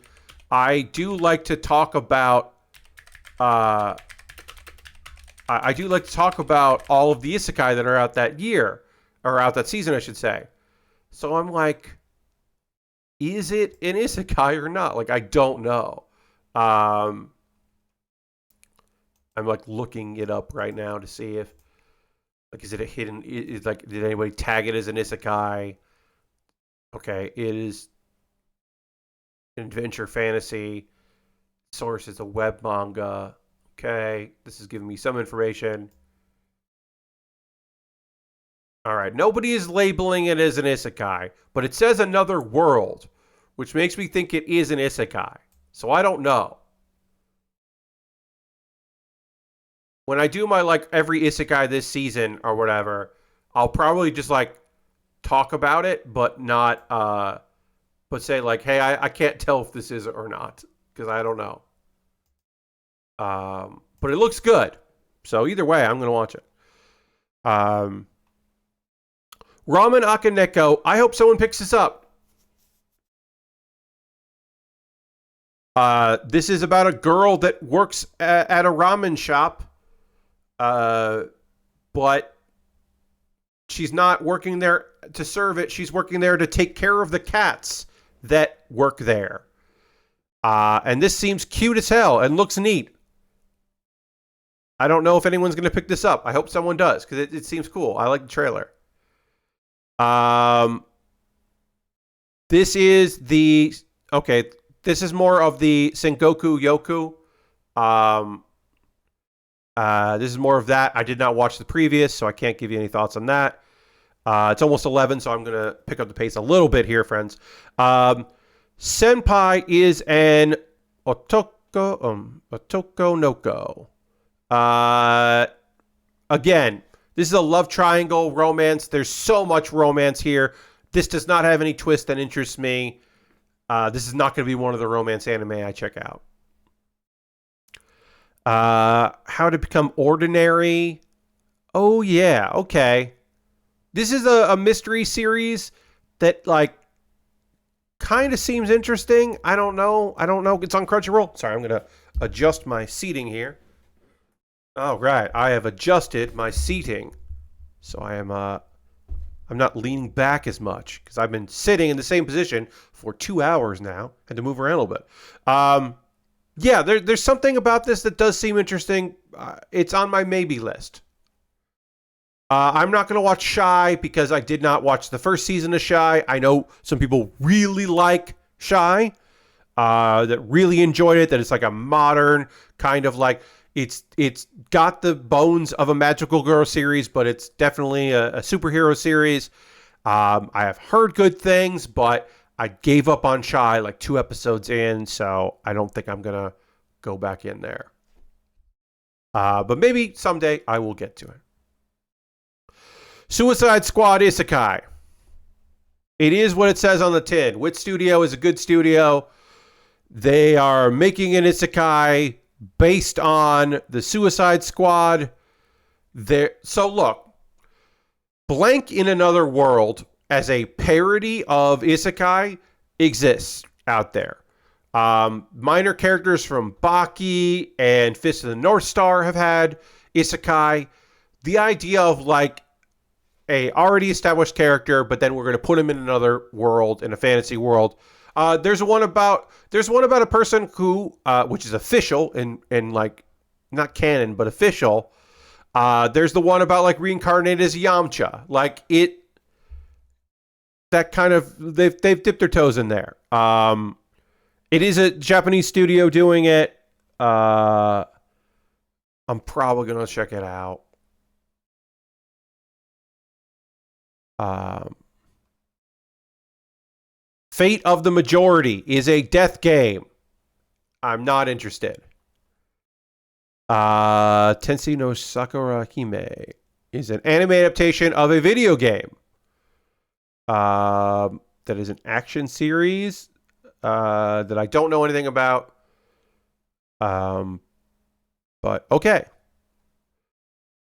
S1: I do like to talk about all of the isekai that are out that year, or out that season, I should say. So I'm like, is it an isekai or not? Like, I don't know. I'm like looking it up right now to see if, like, is it a hidden? Is like, did anybody tag it as an isekai? Okay, it is an adventure fantasy. Source is a web manga. Okay, this is giving me some information. All right, nobody is labeling it as an isekai, but it says another world, which makes me think it is an isekai. So I don't know. When I do my, like, every isekai this season or whatever, I'll probably just, like, talk about it, but not, but say, like, hey, I can't tell if this is or not, because I don't know. But it looks good. So either way, I'm going to watch it. Ramen Akaneko. I hope someone picks this up. This is about a girl that works at a ramen shop. But she's not working there to serve it. She's working there to take care of the cats that work there. And this seems cute as hell and looks neat. I don't know if anyone's going to pick this up. I hope someone does, because it seems cool. I like the trailer. This is this is more of the Sengoku Yoku. This is more of that. I did not watch the previous, so I can't give you any thoughts on that. It's almost 11, so I'm going to pick up the pace a little bit here, friends. Senpai is an Otoko Noko. Again, this is a love triangle romance. There's so much romance here. This does not have any twist that interests me. This is not going to be one of the romance anime I check out. How to Become Ordinary. Oh, yeah. Okay. This is a mystery series that, like, kind of seems interesting. I don't know. It's on Crunchyroll. Sorry, I'm going to adjust my seating here. Oh, right. I have adjusted my seating. So I'm not leaning back as much because I've been sitting in the same position for 2 hours now. Had to move around a little bit. Yeah, there's something about this that does seem interesting. It's on my maybe list. I'm not going to watch Shy because I did not watch the first season of Shy. I know some people really like Shy, that really enjoyed it, that it's like a modern kind of, like, it's got the bones of a magical girl series, but it's definitely a superhero series. I have heard good things, but I gave up on Shy like 2 episodes in, so I don't think I'm going to go back in there. But maybe someday I will get to it. Suicide Squad Isekai. It is what it says on the tin. Wit Studio is a good studio. They are making an isekai based on the Suicide Squad. So look, Blank in Another World as a parody of isekai exists out there. Minor characters from Baki and Fist of the North Star have had isekai. The idea of like a already established character, but then we're going to put him in another world, in a fantasy world. There's one about a person who, which is official in like not canon but official. There's the one about like reincarnated as Yamcha, like it. That kind of they've dipped their toes in there. It is a Japanese studio doing it. I'm probably gonna check it out. Fate of the Majority is a death game. I'm not interested. Tensei no Sakura Hime is an anime adaptation of a video game. That is an action series that I don't know anything about. But okay.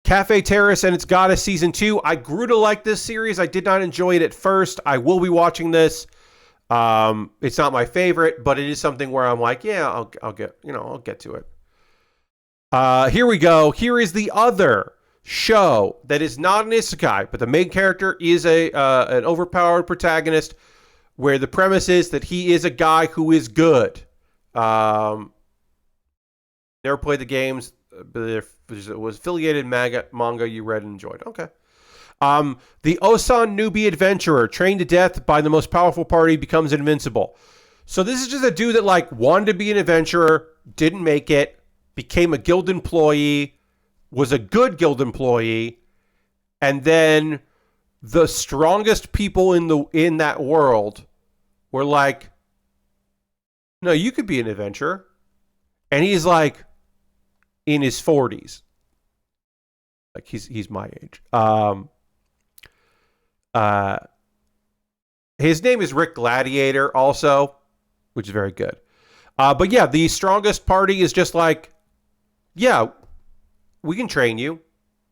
S1: Cafe Terrace and its Goddess Season 2. I grew to like this series. I did not enjoy it at first. I will be watching this. It's not my favorite, but it is something where I'm like, yeah, I'll get to it. Here we go. Here is the other show that is not an isekai, but the main character is an overpowered protagonist, where the premise is that he is a guy who is good. Never played the games, but it was affiliated manga you read and enjoyed. Okay. The Osan newbie adventurer, trained to death by the most powerful party, becomes invincible. So this is just a dude that like wanted to be an adventurer, didn't make it, became a guild employee, was a good guild employee, and then the strongest people in that world were like, no, you could be an adventurer. And he's like in his 40s. Like he's my age. His name is Rick Gladiator also, which is very good. But yeah, the strongest party is just like, yeah, we can train you.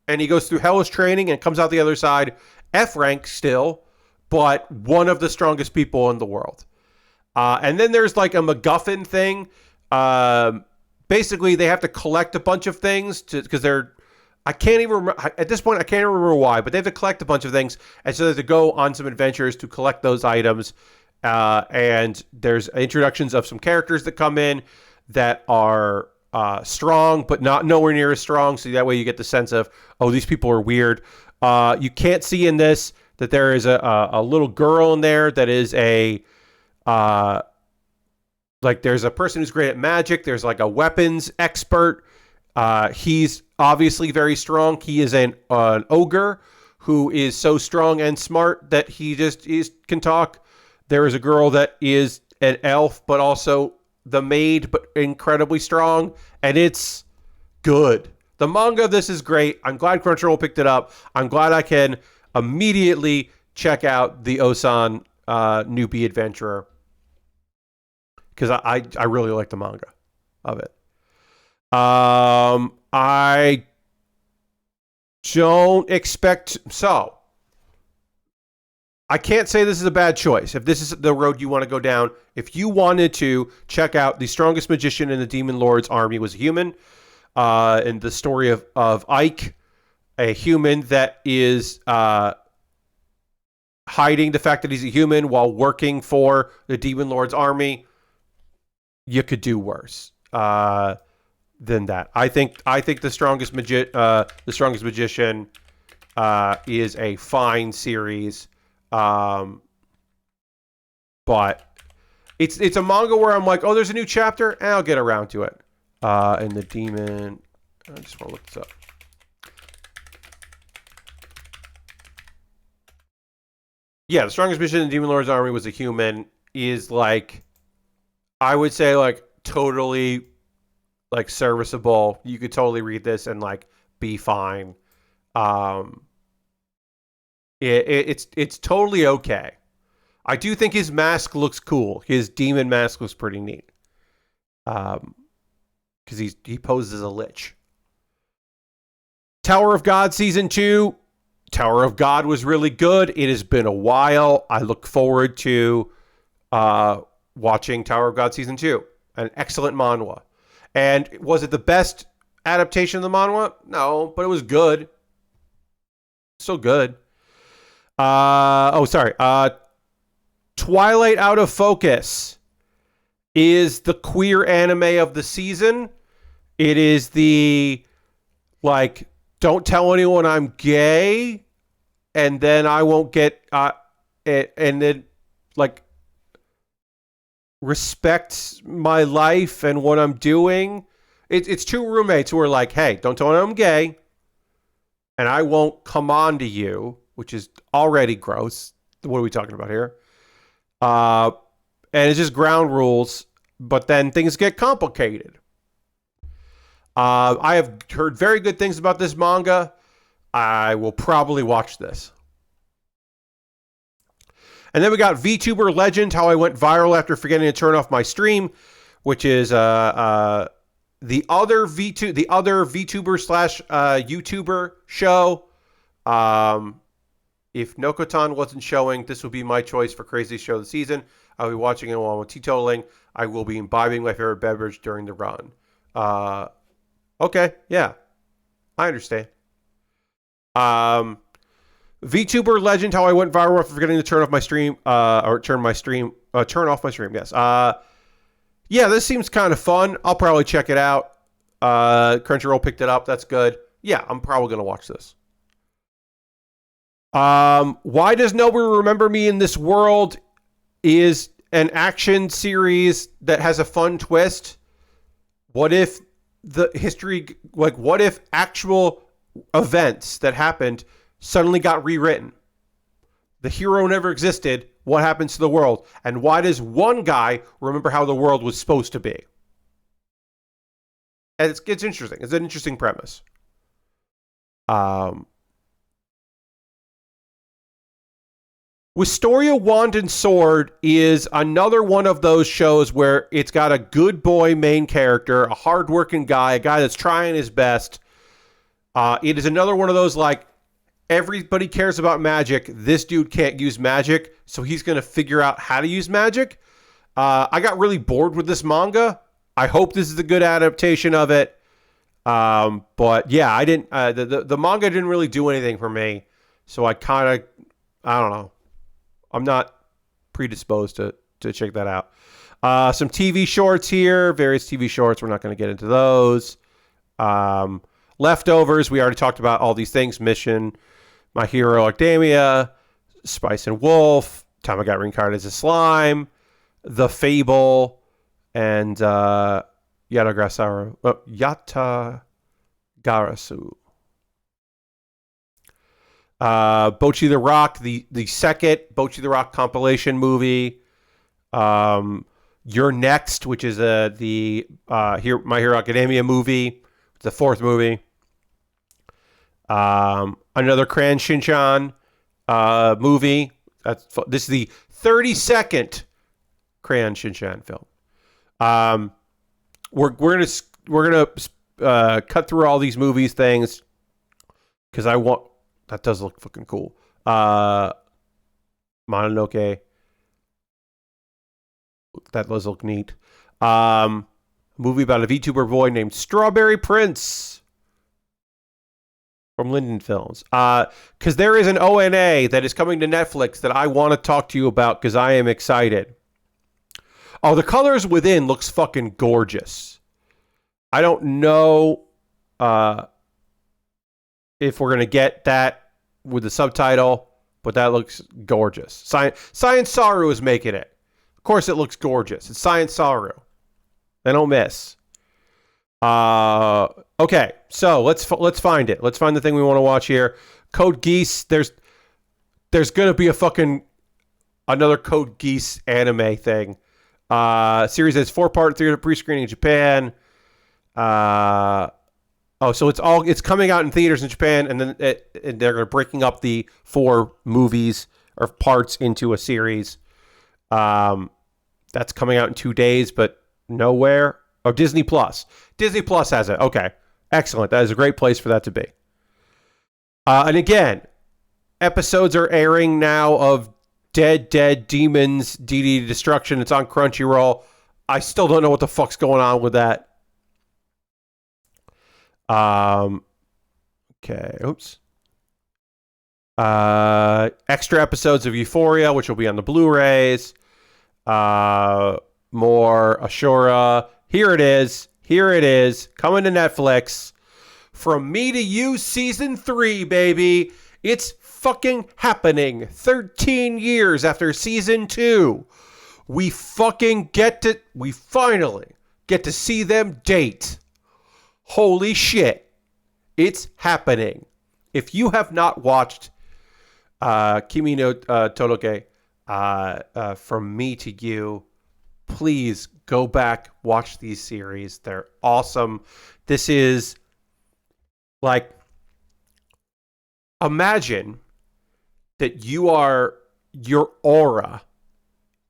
S1: And he goes through hellish training and comes out the other side, F rank still, but one of the strongest people in the world. And then there's like a MacGuffin thing. Basically, they have to collect a bunch of things because they're, I can't even remember, at this point, I can't remember why, but they have to collect a bunch of things. And so they have to go on some adventures to collect those items. And there's introductions of some characters that come in that are strong, but not nowhere near as strong. So that way you get the sense of, oh, these people are weird. You can't see in this that there is a little girl in there that is like there's a person who's great at magic. There's like a weapons expert. He's obviously very strong. He is an ogre who is so strong and smart that he just can talk. There is a girl that is an elf, but also the maid, but incredibly strong. And it's good. The manga of this is great. I'm glad Crunchyroll picked it up. I'm glad I can immediately check out the Osan newbie adventurer, because I really like the manga of it. I don't expect, so I can't say this is a bad choice. If this is the road you want to go down, if you wanted to check out The Strongest Magician in the Demon Lord's Army Was a Human, and the story of Ike, a human that is hiding the fact that he's a human while working for the Demon Lord's army, you could do worse than that. I think the Strongest Magician is a fine series, but it's a manga where I'm like, oh, there's a new chapter, and I'll get around to it. And the demon, I just want to look this up. Yeah, the Strongest Magician in the Demon Lord's Army Was a Human is like, I would say like totally like serviceable. You could totally read this and like be fine. It's totally okay. I do think his mask looks cool. His demon mask looks pretty neat. Because he poses as a lich. Tower of God Season 2. Tower of God was really good. It has been a while. I look forward to watching Tower of God Season 2. An excellent manhwa. And was it the best adaptation of the manhwa? No, but it was good. Still good. Twilight Out of Focus is the queer anime of the season. It is the, like, don't tell anyone I'm gay, and then I won't get, and then, like, respect my life and what I'm doing. It's two roommates who are like, hey, don't tell anyone I'm gay, and I won't come on to you, which is already gross. What are we talking about here? And it's just ground rules, but then things get complicated. I have heard very good things about this manga. I will probably watch this. And then we got VTuber Legend, How I Went Viral After Forgetting to Turn Off My Stream, which is the other VTuber slash YouTuber show. If Nokotan wasn't showing, this would be my choice for craziest show of the season. I'll be watching it while I'm teetotaling. I will be imbibing my favorite beverage during the run. Okay, yeah. I understand. VTuber Legend, How I Went Viral After Forgetting to Turn Off My Stream, turn off my stream, yes. Yeah, this seems kind of fun. I'll probably check it out. Crunchyroll picked it up. That's good. Yeah, I'm probably going to watch this. Why Does Nobody Remember Me in This World is an action series that has a fun twist. What if what if actual events that happened suddenly got rewritten? The hero never existed. What happens to the world? And why does one guy remember how the world was supposed to be? And it's interesting. It's an interesting premise. Wisteria Wand and Sword is another one of those shows where it's got a good boy main character, a hardworking guy, a guy that's trying his best. It is another one of those, like, everybody cares about magic. This dude can't use magic, so he's going to figure out how to use magic. I got really bored with this manga. I hope this is a good adaptation of it. But yeah, I didn't. The manga didn't really do anything for me, so I don't know. I'm not predisposed to check that out. Some TV shorts here, various TV shorts. We're not going to get into those. Leftovers, we already talked about all these things. Mission, My Hero Academia, Spice and Wolf, Time I Got Reincarnated as a Slime, The Fable, and Yatagarasu. Bocchi the Rock, the second Bocchi the Rock compilation movie. You're Next, which is My Hero Academia movie, the fourth movie. Another Crayon Shinchan movie. This is the 32nd Crayon Shinchan film. We're gonna cut through all these movies things because I want. That does look fucking cool. Mononoke. That does look neat. Movie about a VTuber boy named Strawberry Prince from Linden Films. Because there is an ONA that is coming to Netflix that I want to talk to you about because I am excited. Oh, the colors within looks fucking gorgeous. I don't know if we're going to get that with the subtitle, but that looks gorgeous. Science Saru is making it. Of course it looks gorgeous. It's Science Saru. They don't miss. Okay, so let's find it. Let's find the thing we want to watch here. Code Geass. There's going to be another Code Geass anime thing. Series that's 4-part theater pre-screening in Japan. So it's coming out in theaters in Japan, and then they're breaking up the 4 movies or parts into a series. That's coming out in 2 days, but nowhere. Oh, Disney Plus. Disney Plus has it. Okay, excellent. That is a great place for that to be. And again, episodes are airing now of Dead Demons DD Destruction. It's on Crunchyroll. I still don't know what the fuck's going on with that. Okay. Oops. Extra episodes of Euphoria, which will be on the Blu-rays. More Ashura. Here it is. Coming to Netflix. From Me to You, Season 3, baby. It's fucking happening. 13 years after Season 2. We finally get to see them date. Holy shit. It's happening. If you have not watched Kimi no Toroke, From Me to You, please go back, watch these series. They're awesome. This is like, imagine that your aura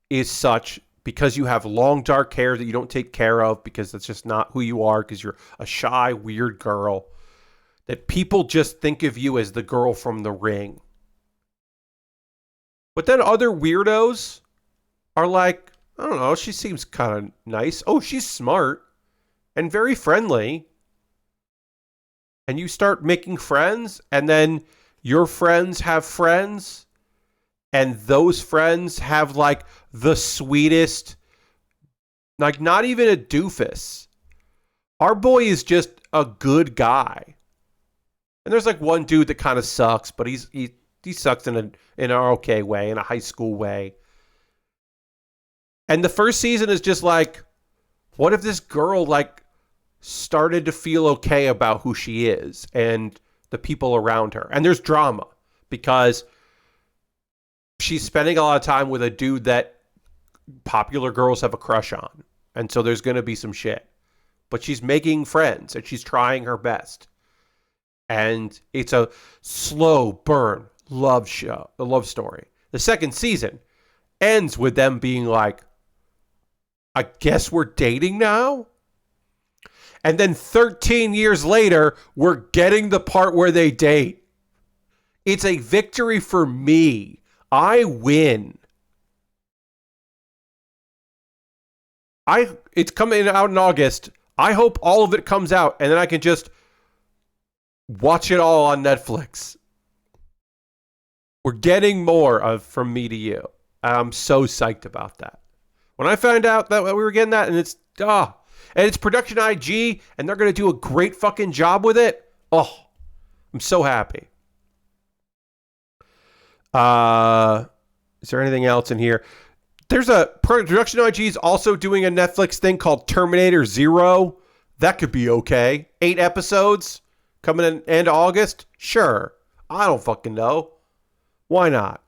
S1: is such, because you have long dark hair that you don't take care of because that's just not who you are, because you're a shy, weird girl, that people just think of you as the girl from The Ring. But then other weirdos are like, I don't know, she seems kind of nice. Oh, she's smart and very friendly. And you start making friends, and then your friends have friends, and those friends have like the sweetest, like not even a doofus. Our boy is just a good guy. And there's like one dude that kind of sucks, but he sucks in an okay way, in a high school way. And the first season is just like, what if this girl like started to feel okay about who she is and the people around her? And there's drama because she's spending a lot of time with a dude that popular girls have a crush on. And so there's going to be some shit. But she's making friends and she's trying her best. And it's a slow burn love story. The second season ends with them being like, I guess we're dating now? And then 13 years later, we're getting the part where they date. It's a victory for me. I win. It's coming out in August. I hope all of it comes out, and then I can just watch it all on Netflix. We're getting more of From Me to You. I'm so psyched about that. When I found out that we were getting that, and it's Production IG, and they're going to do a great fucking job with it. Oh, I'm so happy. Is there anything else in here? There's a Production IG is also doing a Netflix thing called Terminator Zero. That could be okay. 8 episodes coming in end of August. Sure. I don't fucking know. Why not?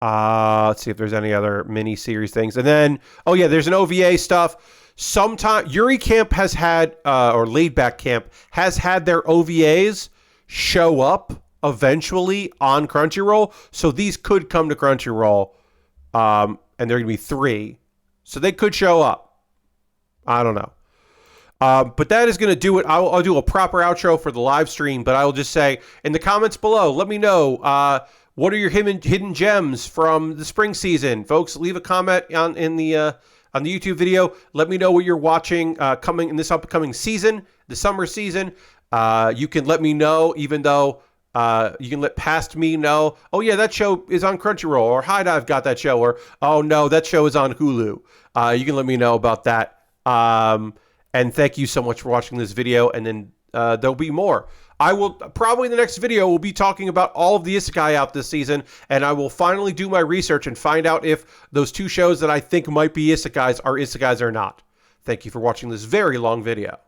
S1: Let's see if there's any other mini-series things. And then, there's an OVA stuff. Sometime Yuri Camp has had, or Laid Back Camp has had their OVAs show up eventually on Crunchyroll. So these could come to Crunchyroll, and they're going to be 3. So they could show up. I don't know. But that is going to do it. I'll do a proper outro for the live stream, but I will just say in the comments below, let me know, what are your hidden gems from the spring season? Folks, leave a comment on the YouTube video. Let me know what you're watching coming in this upcoming season, the summer season. You can let me know, even though you can let past me know, oh yeah, that show is on Crunchyroll, or High Dive got that show, or oh no, that show is on Hulu. You can let me know about that. And thank you so much for watching this video, and then there'll be more. I will probably in the next video will be talking about all of the isekai out this season, and I will finally do my research and find out if those 2 shows that I think might be isekais are isekais or not. Thank you for watching this very long video.